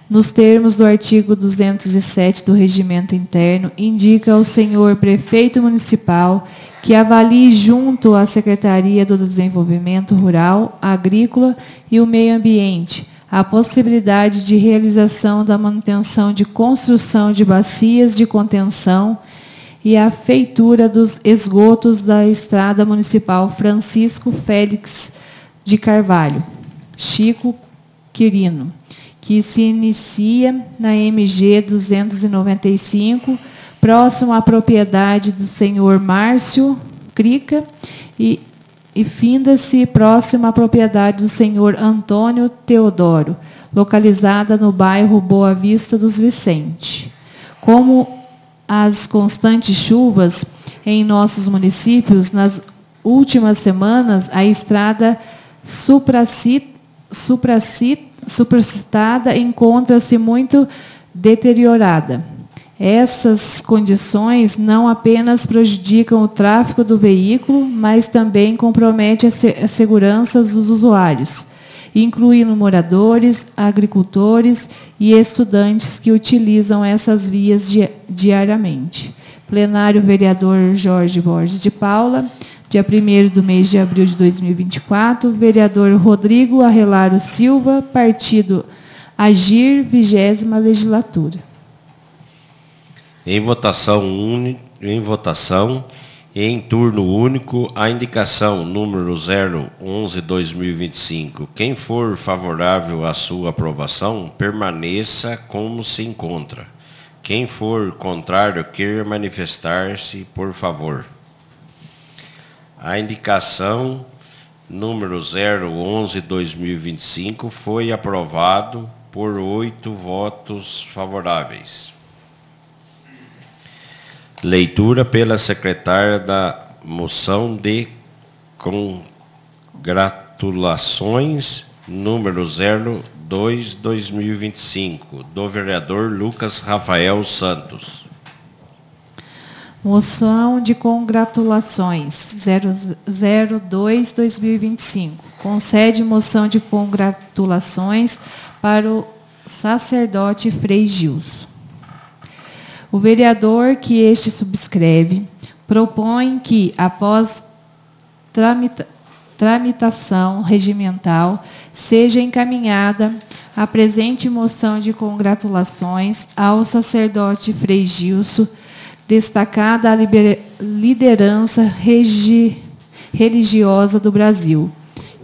nos termos do artigo 207 do Regimento Interno, indica ao senhor prefeito municipal que avalie junto à Secretaria do Desenvolvimento Rural, Agrícola e o Meio Ambiente a possibilidade de realização da manutenção de construção de bacias de contenção e a feitura dos esgotos da Estrada Municipal Francisco Félix de Carvalho, Chico Quirino, que se inicia na MG 295, próximo à propriedade do senhor Márcio Crica, e finda-se próximo à propriedade do senhor Antônio Teodoro, localizada no bairro Boa Vista dos Vicente. Como as constantes chuvas em nossos municípios, nas últimas semanas, a estrada supracitada encontra-se muito deteriorada. Essas condições não apenas prejudicam o tráfego do veículo, mas também comprometem a segurança dos usuários, incluindo moradores, agricultores e estudantes que utilizam essas vias diariamente. Plenário, vereador Jorge Borges de Paula, dia 1º do mês de abril de 2024, vereador Rodrigo Arrelário Silva, partido Agir, 20ª Legislatura. Em votação, em turno único, a indicação número 011/2025. Quem for favorável à sua aprovação, permaneça como se encontra. Quem for contrário, queira manifestar-se, por favor. A indicação número 011/2025 foi aprovado por 8 votos favoráveis. Leitura pela secretária da moção de congratulações número 02/2025, do vereador Lucas Rafael Santos. Moção de congratulações 002/2025. Concede moção de congratulações para o sacerdote Frei Gilson. O vereador que este subscreve propõe que, após tramitação regimental, seja encaminhada a presente moção de congratulações ao sacerdote Frei Gilson, destacada a liderança religiosa do Brasil,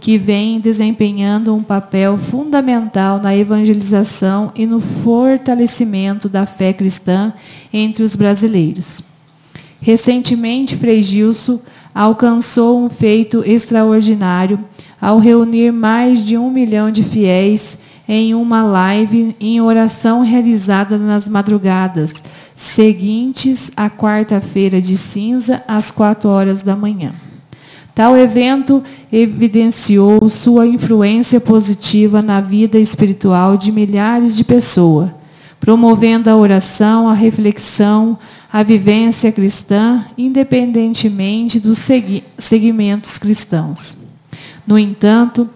que vem desempenhando um papel fundamental na evangelização e no fortalecimento da fé cristã entre os brasileiros. Recentemente, Frei Gilson alcançou um feito extraordinário ao reunir mais de 1 milhão de fiéis em uma live em oração realizada nas madrugadas seguintes à quarta-feira de cinza, às 4h da manhã. Tal evento evidenciou sua influência positiva na vida espiritual de milhares de pessoas, promovendo a oração, a reflexão, a vivência cristã, independentemente dos segmentos cristãos. No entanto,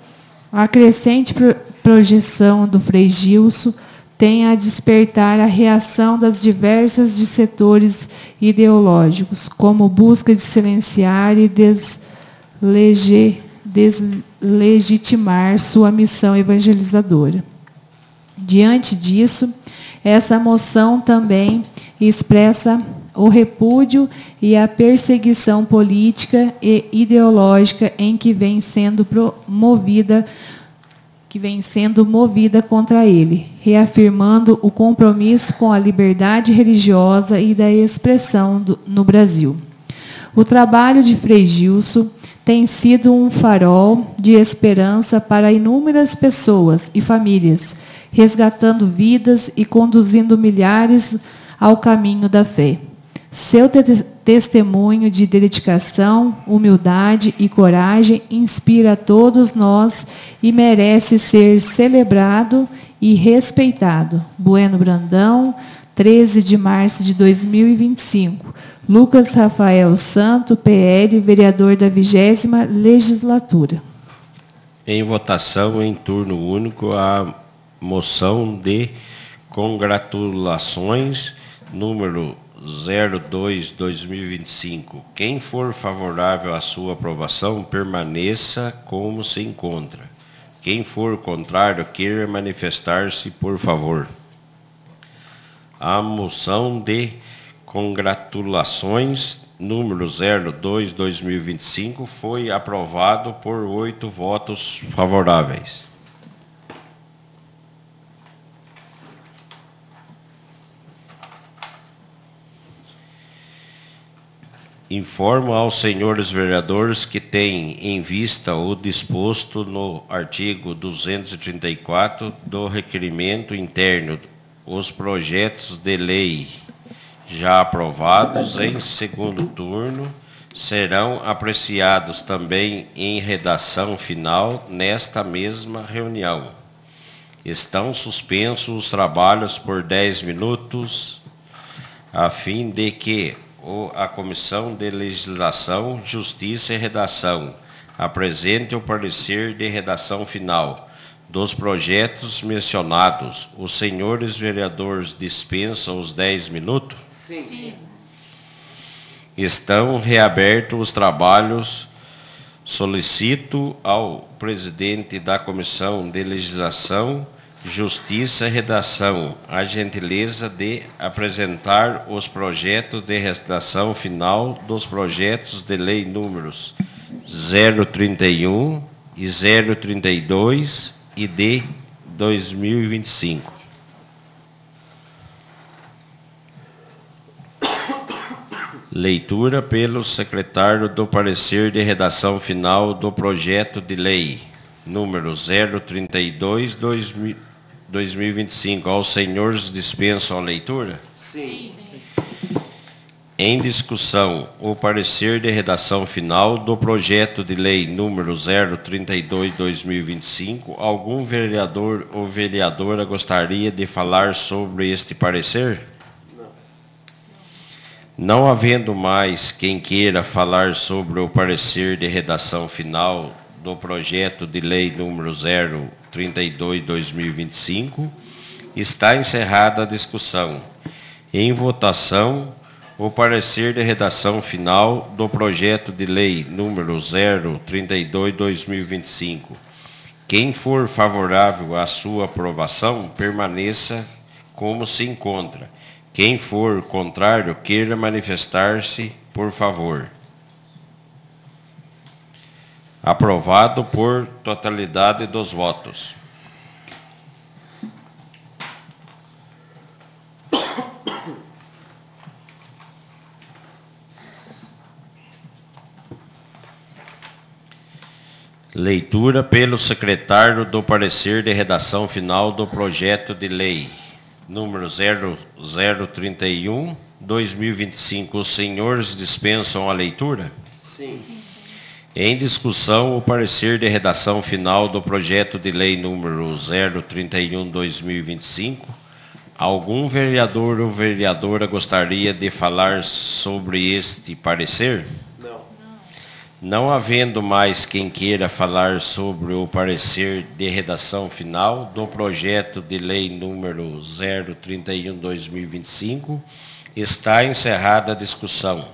a crescente projeção do Frei Gilson tem a despertar a reação das diversas de setores ideológicos, como busca de silenciar e deslegitimar sua missão evangelizadora. Diante disso, essa moção também expressa o repúdio e a perseguição política e ideológica em que vem sendo movida contra ele, reafirmando o compromisso com a liberdade religiosa e da expressão no Brasil. O trabalho de Frei Gilson tem sido um farol de esperança para inúmeras pessoas e famílias, resgatando vidas e conduzindo milhares ao caminho da fé. Seu testemunho de dedicação, humildade e coragem inspira a todos nós e merece ser celebrado e respeitado. Bueno Brandão, 13 de março de 2025. Lucas Rafael Santo, PL, vereador da 20ª Legislatura. Em votação em turno único, a moção de congratulações, número 02/2025. Quem for favorável à sua aprovação, permaneça como se encontra. Quem for contrário, queira manifestar-se, por favor. A moção de congratulações, número 02/2025, foi aprovado por 8 votos favoráveis. Informo aos senhores vereadores que têm em vista o disposto no artigo 234 do requerimento interno, os projetos de lei já aprovados em segundo turno serão apreciados também em redação final nesta mesma reunião. Estão suspensos os trabalhos por 10 minutos, a fim de que a Comissão de Legislação, Justiça e Redação apresente o parecer de redação final dos projetos mencionados. Os senhores vereadores dispensam os 10 minutos? Sim. Estão reabertos os trabalhos. Solicito ao presidente da Comissão de Legislação, Justiça e Redação a gentileza de apresentar os projetos de redação final dos projetos de lei números 031 e 032 e de 2025. Leitura pelo secretário do parecer de redação final do projeto de lei número 032, 2025. Aos senhores dispensam a leitura? Sim. Em discussão, o parecer de redação final do projeto de lei número 032, 2025. Algum vereador ou vereadora gostaria de falar sobre este parecer? Não havendo mais quem queira falar sobre o parecer de redação final do projeto de lei número 032, 2025, está encerrada a discussão. Em votação, o parecer de redação final do projeto de lei número 032, 2025. Quem for favorável à sua aprovação, permaneça como se encontra. Quem for contrário, queira manifestar-se, por favor. Aprovado por totalidade dos votos. Leitura pelo secretário do parecer de redação final do projeto de lei número 0031, 2025. Os senhores dispensam a leitura? Sim. Em discussão, o parecer de redação final do projeto de lei número 031, 2025. Algum vereador ou vereadora gostaria de falar sobre este parecer? Não. Não havendo mais quem queira falar sobre o parecer de redação final do projeto de lei número 031/2025, está encerrada a discussão.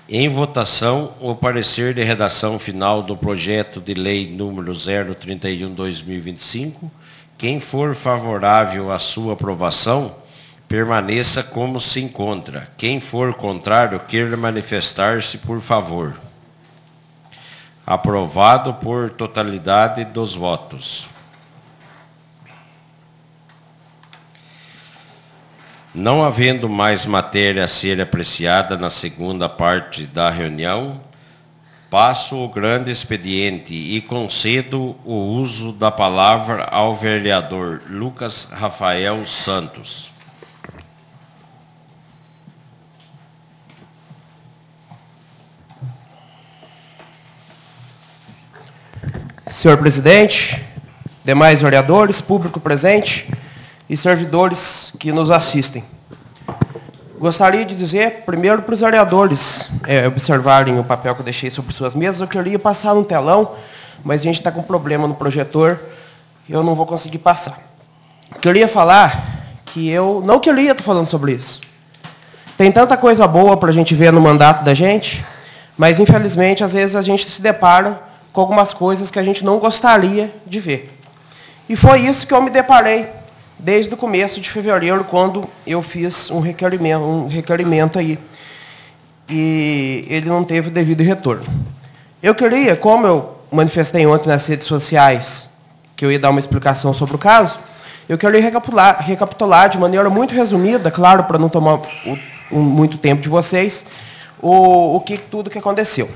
Em votação, o parecer de redação final do projeto de lei número 031/2025. Quem for favorável à sua aprovação, permaneça como se encontra. Quem for contrário, queira manifestar-se, por favor. Aprovado por totalidade dos votos. Não havendo mais matéria a ser apreciada na segunda parte da reunião, passo o grande expediente e concedo o uso da palavra ao vereador Lucas Rafael Santos. Senhor presidente, demais vereadores, público presente e servidores que nos assistem. Gostaria de dizer, primeiro, para os vereadores observarem o papel que eu deixei sobre suas mesas. Eu queria passar no telão, mas a gente está com problema no projetor, eu não vou conseguir passar. Queria falar que eu não queria estar falando sobre isso. Tem tanta coisa boa para a gente ver no mandato da gente, mas, infelizmente, às vezes a gente se depara com algumas coisas que a gente não gostaria de ver. E foi isso que eu me deparei desde o começo de fevereiro, quando eu fiz um requerimento aí. E ele não teve o devido retorno. Eu queria, como eu manifestei ontem nas redes sociais, que eu ia dar uma explicação sobre o caso, eu queria recapitular de maneira muito resumida, claro, para não tomar muito tempo de vocês, tudo que aconteceu.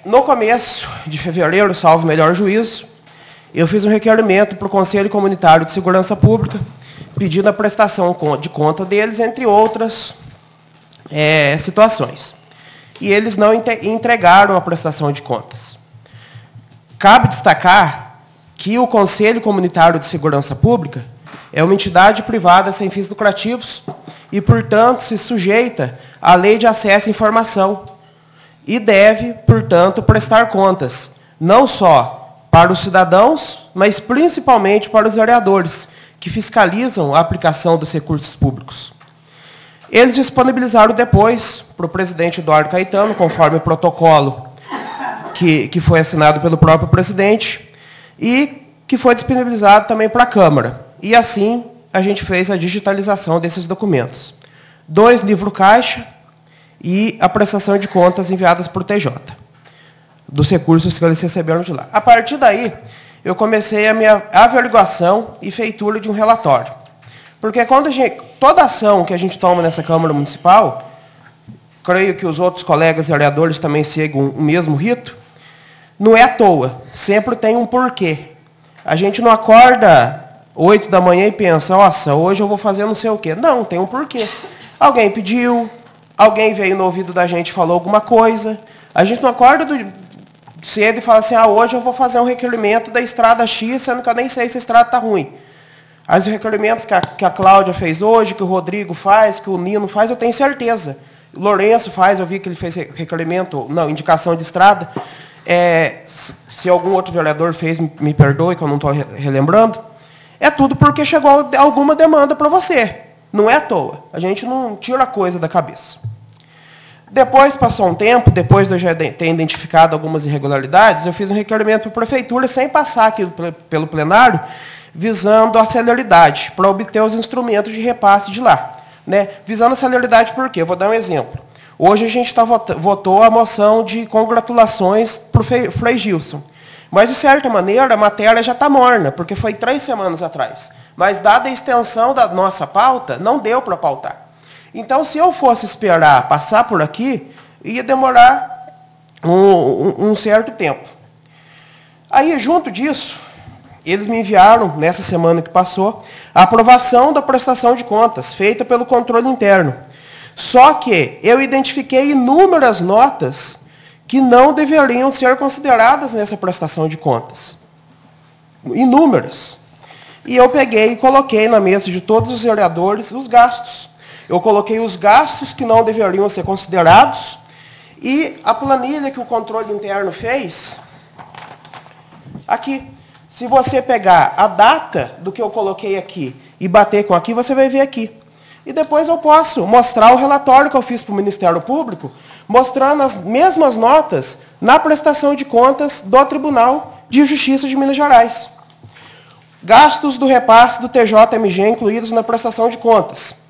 No começo de fevereiro, salvo o melhor juízo, eu fiz um requerimento para o Conselho Comunitário de Segurança Pública, pedindo a prestação de conta deles, entre outras situações. E eles não entregaram a prestação de contas. Cabe destacar que o Conselho Comunitário de Segurança Pública é uma entidade privada sem fins lucrativos e, portanto, se sujeita à Lei de Acesso à Informação e deve, portanto, prestar contas, não só para os cidadãos, mas principalmente para os vereadores, que fiscalizam a aplicação dos recursos públicos. Eles disponibilizaram depois para o presidente Eduardo Caetano, conforme o protocolo que foi assinado pelo próprio presidente, e que foi disponibilizado também para a Câmara. E assim a gente fez a digitalização desses documentos. 2 livro-caixa e a prestação de contas enviadas por TJ, dos recursos que eles receberam de lá. A partir daí, eu comecei a minha averiguação e feitura de um relatório. Porque toda ação que a gente toma nessa Câmara Municipal, creio que os outros colegas vereadores também seguem o mesmo rito, não é à toa, sempre tem um porquê. A gente não acorda 8 da manhã e pensa, nossa, hoje eu vou fazer não sei o quê. Não, tem um porquê. Alguém pediu, alguém veio no ouvido da gente e falou alguma coisa. A gente não acorda cedo e fala assim, hoje eu vou fazer um requerimento da estrada X, sendo que eu nem sei se a estrada está ruim. Os requerimentos que a Cláudia fez hoje, que o Rodrigo faz, que o Nino faz, eu tenho certeza. O Lourenço faz, eu vi que ele fez requerimento, não, indicação de estrada. Se algum outro vereador fez, me perdoe, que eu não estou relembrando. É tudo porque chegou alguma demanda para você. Não é à toa. A gente não tira a coisa da cabeça. Depois, passou um tempo, depois de eu já ter identificado algumas irregularidades, eu fiz um requerimento para a Prefeitura, sem passar aqui pelo plenário, visando a celeridade, para obter os instrumentos de repasse de lá. Né? Visando a celeridade por quê? Eu vou dar um exemplo. Hoje a gente votou a moção de congratulações para o Frei Gilson. Mas, de certa maneira, a matéria já está morna, porque foi 3 semanas atrás. Mas, dada a extensão da nossa pauta, não deu para pautar. Então, se eu fosse esperar passar por aqui, ia demorar um certo tempo. Aí, junto disso, eles me enviaram, nessa semana que passou, a aprovação da prestação de contas, feita pelo controle interno. Só que eu identifiquei inúmeras notas que não deveriam ser consideradas nessa prestação de contas. Inúmeras. E eu peguei e coloquei na mesa de todos os vereadores os gastos. Eu coloquei os gastos que não deveriam ser considerados E a planilha que o controle interno fez, aqui. Se você pegar a data do que eu coloquei aqui e bater com aqui, você vai ver aqui. E depois eu posso mostrar o relatório que eu fiz para o Ministério Público, mostrando as mesmas notas na prestação de contas do Tribunal de Justiça de Minas Gerais. Gastos do repasse do TJMG incluídos na prestação de contas.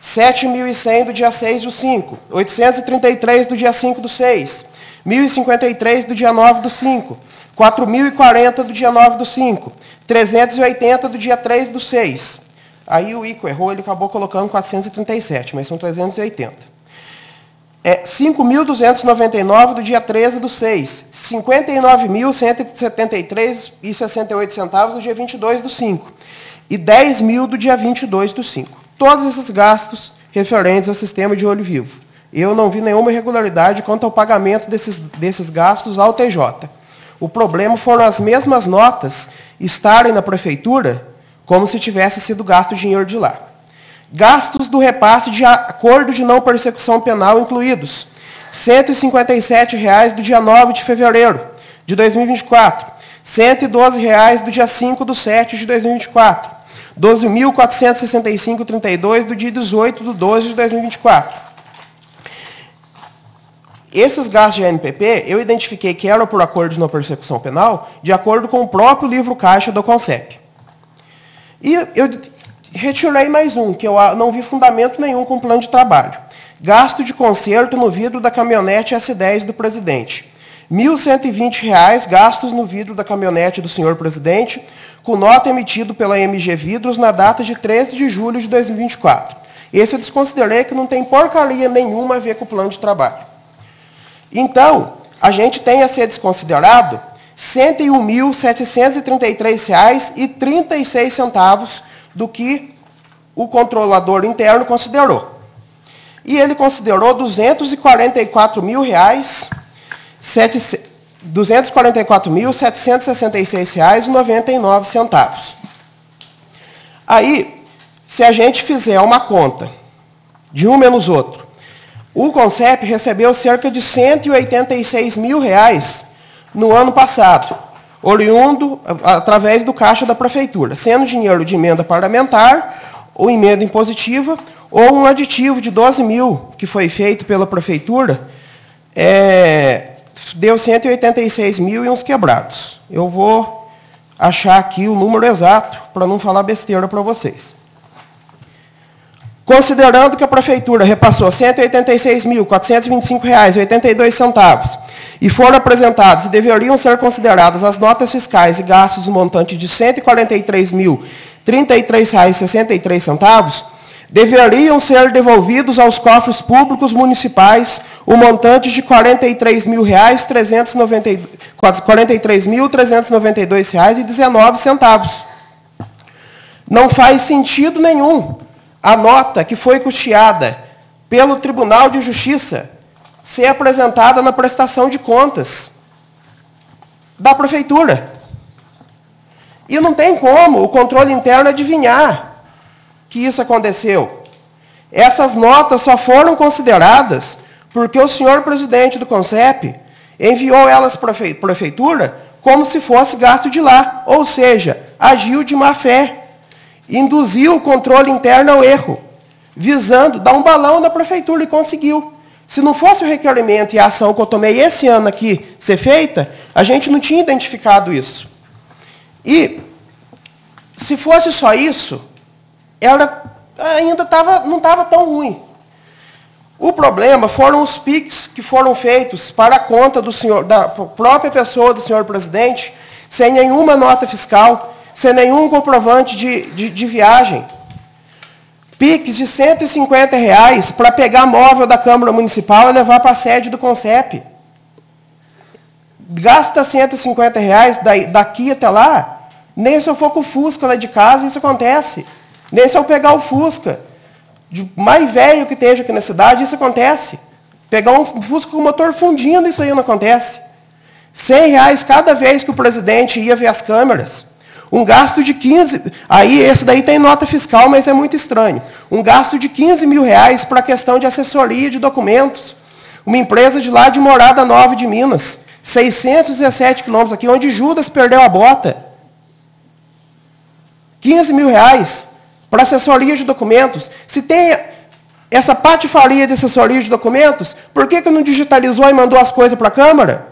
7.100 do dia 6/5, 833 do dia 5/6, 1.053 do dia 9/5, 4.040 do dia 9/5, 380 do dia 3/6. Aí o Ico errou, ele acabou colocando 437, mas são 380. 5.299 do dia 13/6, 59.173,68 centavos do dia 22/5 e 10.000 do dia 22/5. Todos esses gastos referentes ao sistema de olho vivo. Eu não vi nenhuma irregularidade quanto ao pagamento desses gastos ao TJ. O problema foram as mesmas notas estarem na prefeitura como se tivesse sido gasto dinheiro de lá. Gastos do repasse de acordo de não persecução penal incluídos. R$ 157,00 do dia 9 de fevereiro de 2024. R$ 112,00 do dia 5/7 de 2024. R$ 12.465,32 do dia 18/12 de 2024. Esses gastos de ANPP, eu identifiquei que eram por acordo de não persecução penal, de acordo com o próprio livro caixa do CONCEP. E eu retirei mais um, que eu não vi fundamento nenhum com o plano de trabalho. Gasto de conserto no vidro da caminhonete S10 do presidente. R$ 1.120,00 gastos no vidro da caminhonete do senhor presidente, com nota emitida pela MG Vidros na data de 13 de julho de 2024. Esse eu desconsiderei que não tem porcaria nenhuma a ver com o plano de trabalho. Então, a gente tem a ser desconsiderado R$ 101.733,36 do que o controlador interno considerou. E ele considerou R$ 244.766,99. Aí, se a gente fizer uma conta de um menos outro, o CONCEP recebeu cerca de R$ 186 mil no ano passado, oriundo através do caixa da prefeitura, sendo dinheiro de emenda parlamentar, ou emenda impositiva, ou um aditivo de 12 mil, que foi feito pela prefeitura, deu 186 mil e uns quebrados. Eu vou achar aqui o número exato, para não falar besteira para vocês. Considerando que a prefeitura repassou R$ 186.425,82 e foram apresentados e deveriam ser consideradas as notas fiscais e gastos no montante de R$ 143.033,63, deveriam ser devolvidos aos cofres públicos municipais o montante de R$ 43.392,19. Não faz sentido nenhum a nota que foi custeada pelo Tribunal de Justiça ser apresentada na prestação de contas da prefeitura. E não tem como o controle interno adivinhar que isso aconteceu. Essas notas só foram consideradas porque o senhor presidente do CONCEP enviou elas para a prefeitura como se fosse gasto de lá, ou seja, agiu de má fé. Induziu o controle interno ao erro, visando dar um balão na prefeitura, e conseguiu. Se não fosse o requerimento e a ação que eu tomei esse ano aqui ser feita, a gente não tinha identificado isso. E, se fosse só isso, ela ainda não estava tão ruim. O problema foram os PIX que foram feitos para a conta da própria pessoa do senhor presidente, sem nenhuma nota fiscal, sem nenhum comprovante de viagem. PIX de R$ 150 para pegar móvel da Câmara Municipal e levar para a sede do CONCEP. Gasta R$ 150 daqui até lá, nem se eu for com o Fusca lá de casa isso acontece. Nem se eu pegar o Fusca, de mais velho que esteja aqui na cidade, isso acontece. Pegar um Fusca com o motor fundindo, isso aí não acontece. R$ 100 cada vez que o presidente ia ver as câmeras. Um gasto de 15... Aí, esse daí tem nota fiscal, mas é muito estranho. Um gasto de R$ 15 mil para a questão de assessoria de documentos. Uma empresa de lá de Morada Nova de Minas. 617 quilômetros aqui, onde Judas perdeu a bota. 15 mil reais para assessoria de documentos. Se tem essa patifaria de assessoria de documentos, por que não digitalizou e mandou as coisas para a Câmara?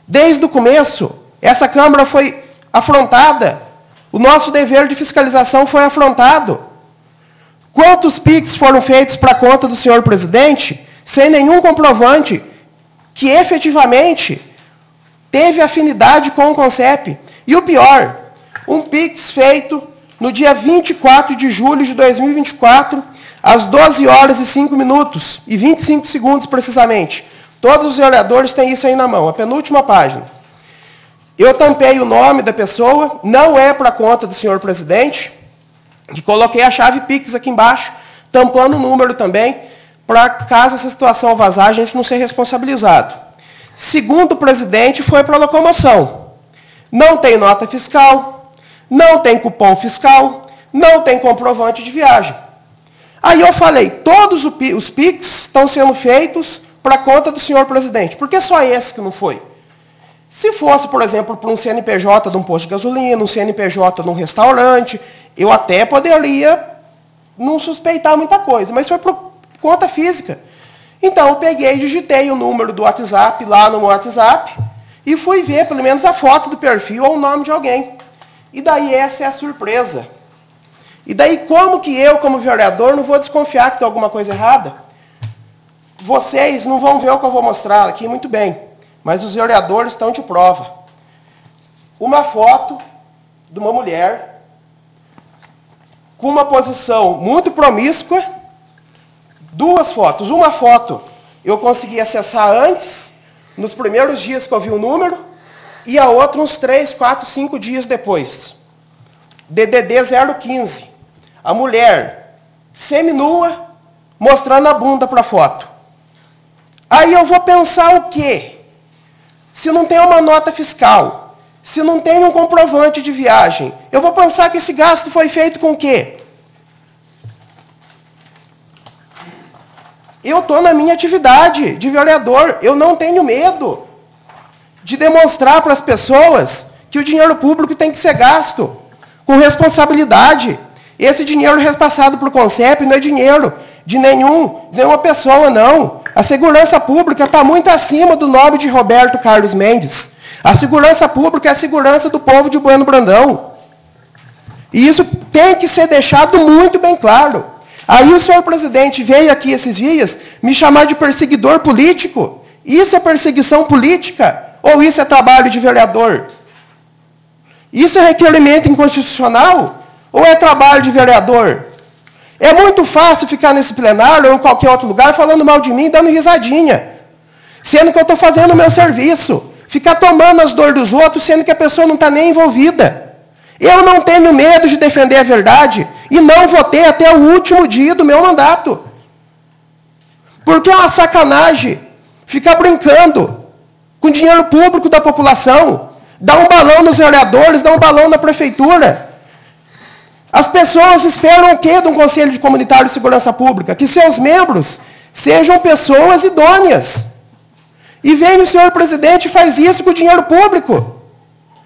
Desde o começo, essa Câmara foi afrontada. O nosso dever de fiscalização foi afrontado. Quantos PIX foram feitos para a conta do senhor presidente, sem nenhum comprovante que efetivamente teve afinidade com o CONCEP? E o pior, um PIX feito no dia 24 de julho de 2024, às 12 horas e 5 minutos, e 25 segundos precisamente. Todos os vereadores têm isso aí na mão, a penúltima página. Eu tampei o nome da pessoa, não é para a conta do senhor presidente, e coloquei a chave PIX aqui embaixo, tampando o número também, para caso essa situação vazar, a gente não ser responsabilizado. Segundo o presidente, foi para locomoção. Não tem nota fiscal, não tem cupom fiscal, não tem comprovante de viagem. Aí eu falei, todos os PIX estão sendo feitos para a conta do senhor presidente. Por que só esse que não foi? Se fosse, por exemplo, para um CNPJ de um posto de gasolina, um CNPJ de um restaurante, eu até poderia não suspeitar muita coisa, mas foi por conta física. Então, eu peguei e digitei o número do WhatsApp lá no WhatsApp e fui ver, pelo menos, a foto do perfil ou o nome de alguém. E daí essa é a surpresa. E daí como que eu, como vereador, não vou desconfiar que tem alguma coisa errada? Vocês não vão ver o que eu vou mostrar aqui muito bem, mas os vereadores estão de prova. Uma foto de uma mulher com uma posição muito promíscua, duas fotos. Uma foto eu consegui acessar antes, nos primeiros dias que eu vi o número, e a outra uns 3, 4, 5 dias depois. DDD 015. A mulher seminua, mostrando a bunda para a foto. Aí eu vou pensar o quê? Se não tem uma nota fiscal, se não tem um comprovante de viagem, eu vou pensar que esse gasto foi feito com o quê? Eu estou na minha atividade de vereador, eu não tenho medo de demonstrar para as pessoas que o dinheiro público tem que ser gasto com responsabilidade. Esse dinheiro repassado para o CONCEP não é dinheiro de nenhuma pessoa, não. A segurança pública está muito acima do nome de Roberto Carlos Mendes. A segurança pública é a segurança do povo de Bueno Brandão. E isso tem que ser deixado muito bem claro. Aí o senhor presidente veio aqui esses dias me chamar de perseguidor político. Isso é perseguição política? Ou isso é trabalho de vereador? Isso é requerimento inconstitucional? Ou é trabalho de vereador? É muito fácil ficar nesse plenário ou em qualquer outro lugar falando mal de mim, dando risadinha. Sendo que eu estou fazendo o meu serviço. Ficar tomando as dores dos outros, sendo que a pessoa não está nem envolvida. Eu não tenho medo de defender a verdade e não vou ter até o último dia do meu mandato. Porque é uma sacanagem ficar brincando com dinheiro público da população, dá um balão nos vereadores, dá um balão na prefeitura. As pessoas esperam o quê de um Conselho Comunitário de Segurança Pública? Que seus membros sejam pessoas idôneas. E vem o senhor presidente e faz isso com o dinheiro público.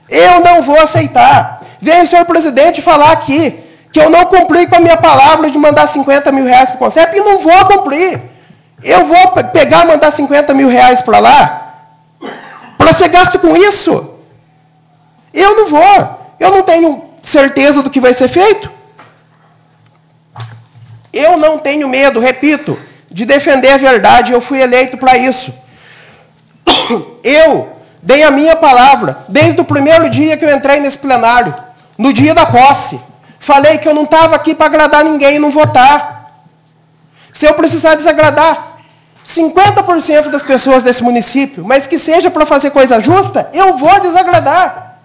Eu não vou aceitar. Vem o senhor presidente falar aqui que eu não cumpri com a minha palavra de mandar 50 mil reais para o CONCEP e não vou cumprir. Eu vou pegar e mandar 50 mil reais para lá para ser gasto com isso? Eu não vou. Eu não tenho certeza do que vai ser feito. Eu não tenho medo, repito, de defender a verdade. Eu fui eleito para isso. Eu dei a minha palavra desde o primeiro dia que eu entrei nesse plenário, no dia da posse. Falei que eu não estava aqui para agradar ninguém e não votar. Se eu precisar desagradar 50% das pessoas desse município, mas que seja para fazer coisa justa, eu vou desagradar.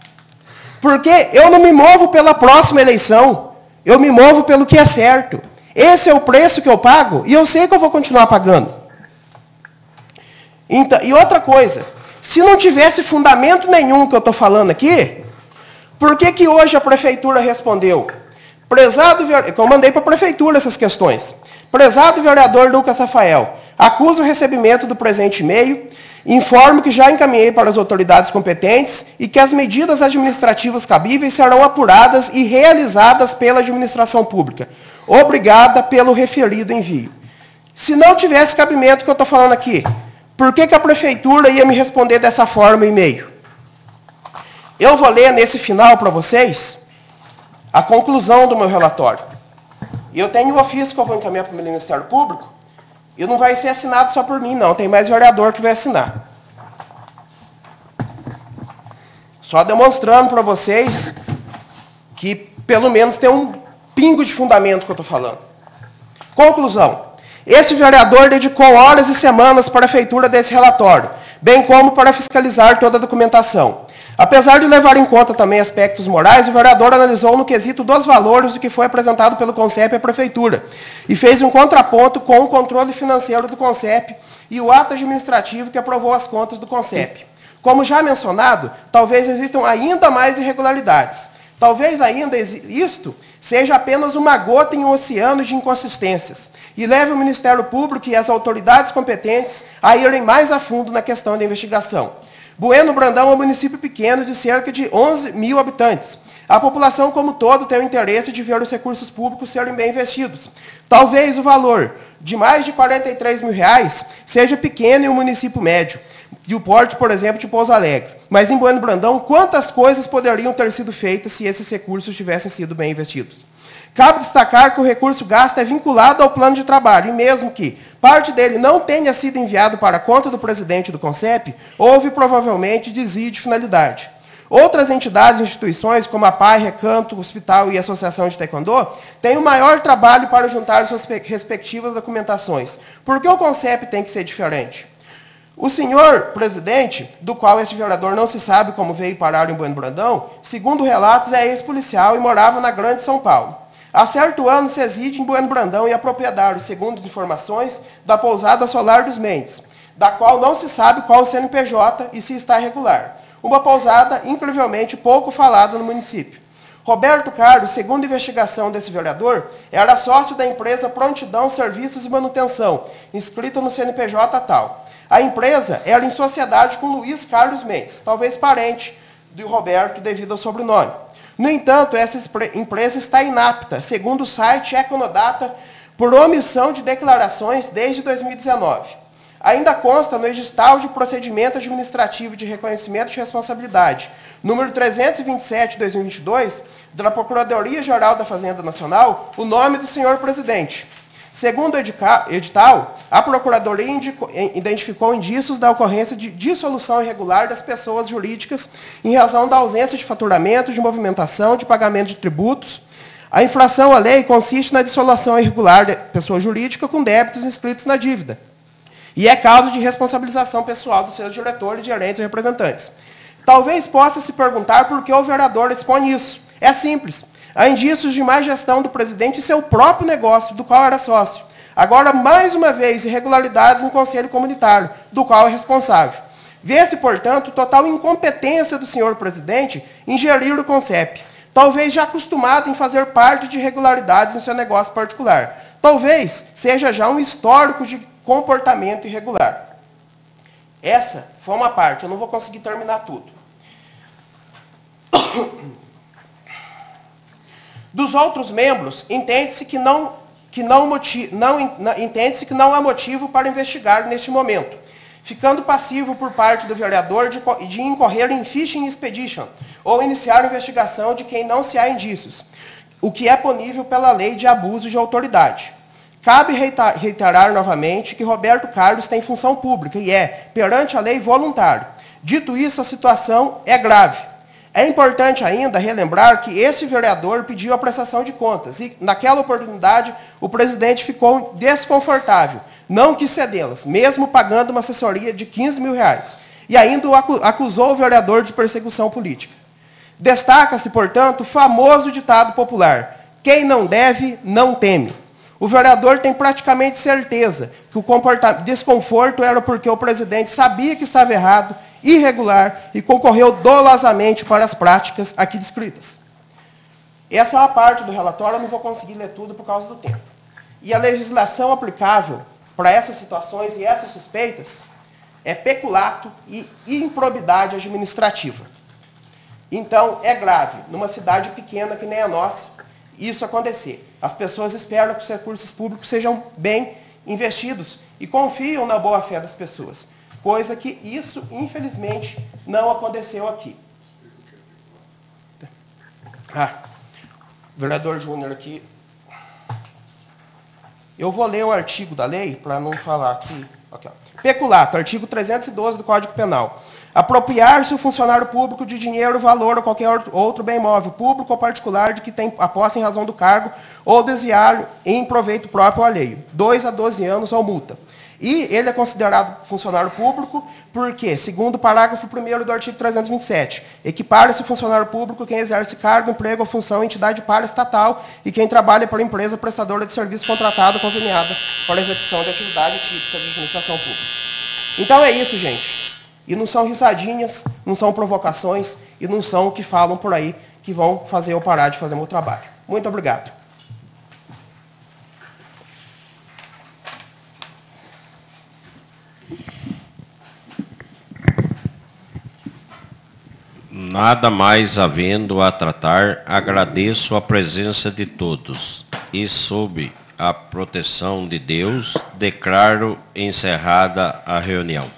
Porque eu não me movo pela próxima eleição, eu me movo pelo que é certo. Esse é o preço que eu pago e eu sei que eu vou continuar pagando. Então, e outra coisa, se não tivesse fundamento nenhum que eu estou falando aqui, por que que hoje a prefeitura respondeu? Prezado vereador, eu mandei para a prefeitura essas questões. Prezado vereador Lucas Rafael, Acuso o recebimento do presente e-mail, informo que já encaminhei para as autoridades competentes e que as medidas administrativas cabíveis serão apuradas e realizadas pela administração pública. Obrigada pelo referido envio. Se não tivesse cabimento que eu estou falando aqui, por que a prefeitura ia me responder dessa forma o e-mail? Eu vou ler nesse final para vocês a conclusão do meu relatório. Eu tenho um ofício que eu vou encaminhar para o Ministério Público, e não vai ser assinado só por mim, não. Tem mais vereador que vai assinar. Só demonstrando para vocês que, pelo menos, tem um pingo de fundamento que eu estou falando. Conclusão. Esse vereador dedicou horas e semanas para a feitura desse relatório, bem como para fiscalizar toda a documentação. Apesar de levar em conta também aspectos morais, o vereador analisou no quesito dos valores do que foi apresentado pelo CONCEP à Prefeitura e fez um contraponto com o controle financeiro do CONCEP e o ato administrativo que aprovou as contas do CONCEP. Como já mencionado, talvez existam ainda mais irregularidades. Talvez ainda isto seja apenas uma gota em um oceano de inconsistências e leve o Ministério Público e as autoridades competentes a irem mais a fundo na questão da investigação. Bueno Brandão é um município pequeno de cerca de 11 mil habitantes. A população como todo tem o interesse de ver os recursos públicos serem bem investidos. Talvez o valor de mais de R$43 mil seja pequeno em um município médio, e o porte, por exemplo, de Pouso Alegre. Mas em Bueno Brandão, quantas coisas poderiam ter sido feitas se esses recursos tivessem sido bem investidos? Cabe destacar que o recurso gasto é vinculado ao plano de trabalho, e mesmo que parte dele não tenha sido enviado para a conta do presidente do CONCEP, houve provavelmente desvio de finalidade. Outras entidades e instituições, como a PAI, Recanto, Hospital e Associação de Taekwondo, têm o maior trabalho para juntar suas respectivas documentações. Por que o CONCEP tem que ser diferente? O senhor presidente, do qual este vereador não se sabe como veio parar em Bueno Brandão, segundo relatos, é ex-policial e morava na Grande São Paulo. Há certo ano se reside em Bueno Brandão e é proprietário, segundo informações, da pousada Solar dos Mendes, da qual não se sabe qual o CNPJ e se está irregular. Uma pousada incrivelmente pouco falada no município. Roberto Carlos, segundo investigação desse vereador, era sócio da empresa Prontidão Serviços e Manutenção, inscrita no CNPJ tal. A empresa era em sociedade com Luiz Carlos Mendes, talvez parente do Roberto devido ao sobrenome. No entanto, essa empresa está inapta, segundo o site Econodata, por omissão de declarações desde 2019. Ainda consta no edital de procedimento administrativo de reconhecimento de responsabilidade, número 327 de 2022, da Procuradoria-Geral da Fazenda Nacional, o nome do senhor presidente. Segundo o edital, a Procuradoria identificou indícios da ocorrência de dissolução irregular das pessoas jurídicas em razão da ausência de faturamento, de movimentação, de pagamento de tributos. A infração à lei consiste na dissolução irregular da pessoa jurídica com débitos inscritos na dívida. E é causa de responsabilização pessoal dos seus diretores, gerentes e representantes. Talvez possa se perguntar por que o vereador expõe isso. É simples. Há indícios de má gestão do presidente em seu próprio negócio, do qual era sócio. Agora, mais uma vez, irregularidades no Conselho Comunitário, do qual é responsável. Vê-se, portanto, total incompetência do senhor presidente em gerir o CONCEP, talvez já acostumado em fazer parte de irregularidades em seu negócio particular. Talvez seja já um histórico de comportamento irregular. Essa foi uma parte, eu não vou conseguir terminar tudo. Dos outros membros, entende-se que não há motivo para investigar neste momento, ficando passivo por parte do vereador de incorrer em fishing expedition, ou iniciar investigação de quem não se há indícios, o que é punível pela lei de abuso de autoridade. Cabe reiterar novamente que Roberto Carlos tem função pública e é, perante a lei, voluntário. Dito isso, a situação é grave. É importante ainda relembrar que esse vereador pediu a prestação de contas e, naquela oportunidade, o presidente ficou desconfortável, não quis cedê-las, mesmo pagando uma assessoria de R$15 mil, e ainda acusou o vereador de perseguição política. Destaca-se, portanto, o famoso ditado popular: quem não deve, não teme. O vereador tem praticamente certeza que o desconforto era porque o presidente sabia que estava errado, irregular, e concorreu dolosamente para as práticas aqui descritas. Essa é uma parte do relatório, eu não vou conseguir ler tudo por causa do tempo. E a legislação aplicável para essas situações e essas suspeitas é peculato e improbidade administrativa. Então, é grave, numa cidade pequena que nem a nossa, isso acontecer. As pessoas esperam que os recursos públicos sejam bem investidos e confiam na boa-fé das pessoas, coisa que isso, infelizmente, não aconteceu aqui. Vereador Júnior aqui. Eu vou ler o artigo da lei, para não falar aqui. Okay. Peculato, artigo 312 do Código Penal. Apropriar-se o funcionário público de dinheiro, valor ou qualquer outro bem móvel, público ou particular, de que tem a posse em razão do cargo, ou desviar em proveito próprio ou alheio. 2 a 12 anos ou multa. E ele é considerado funcionário público porque, segundo o parágrafo 1º do artigo 327, equipara-se o funcionário público quem exerce cargo, emprego ou função em entidade paraestatal e quem trabalha para empresa prestadora de serviço contratada ou conveniada para a execução de atividade típica de administração pública. Então é isso, gente. E não são risadinhas, não são provocações e não são o que falam por aí que vão fazer eu parar de fazer meu trabalho. Muito obrigado. Nada mais havendo a tratar, agradeço a presença de todos e, sob a proteção de Deus, declaro encerrada a reunião.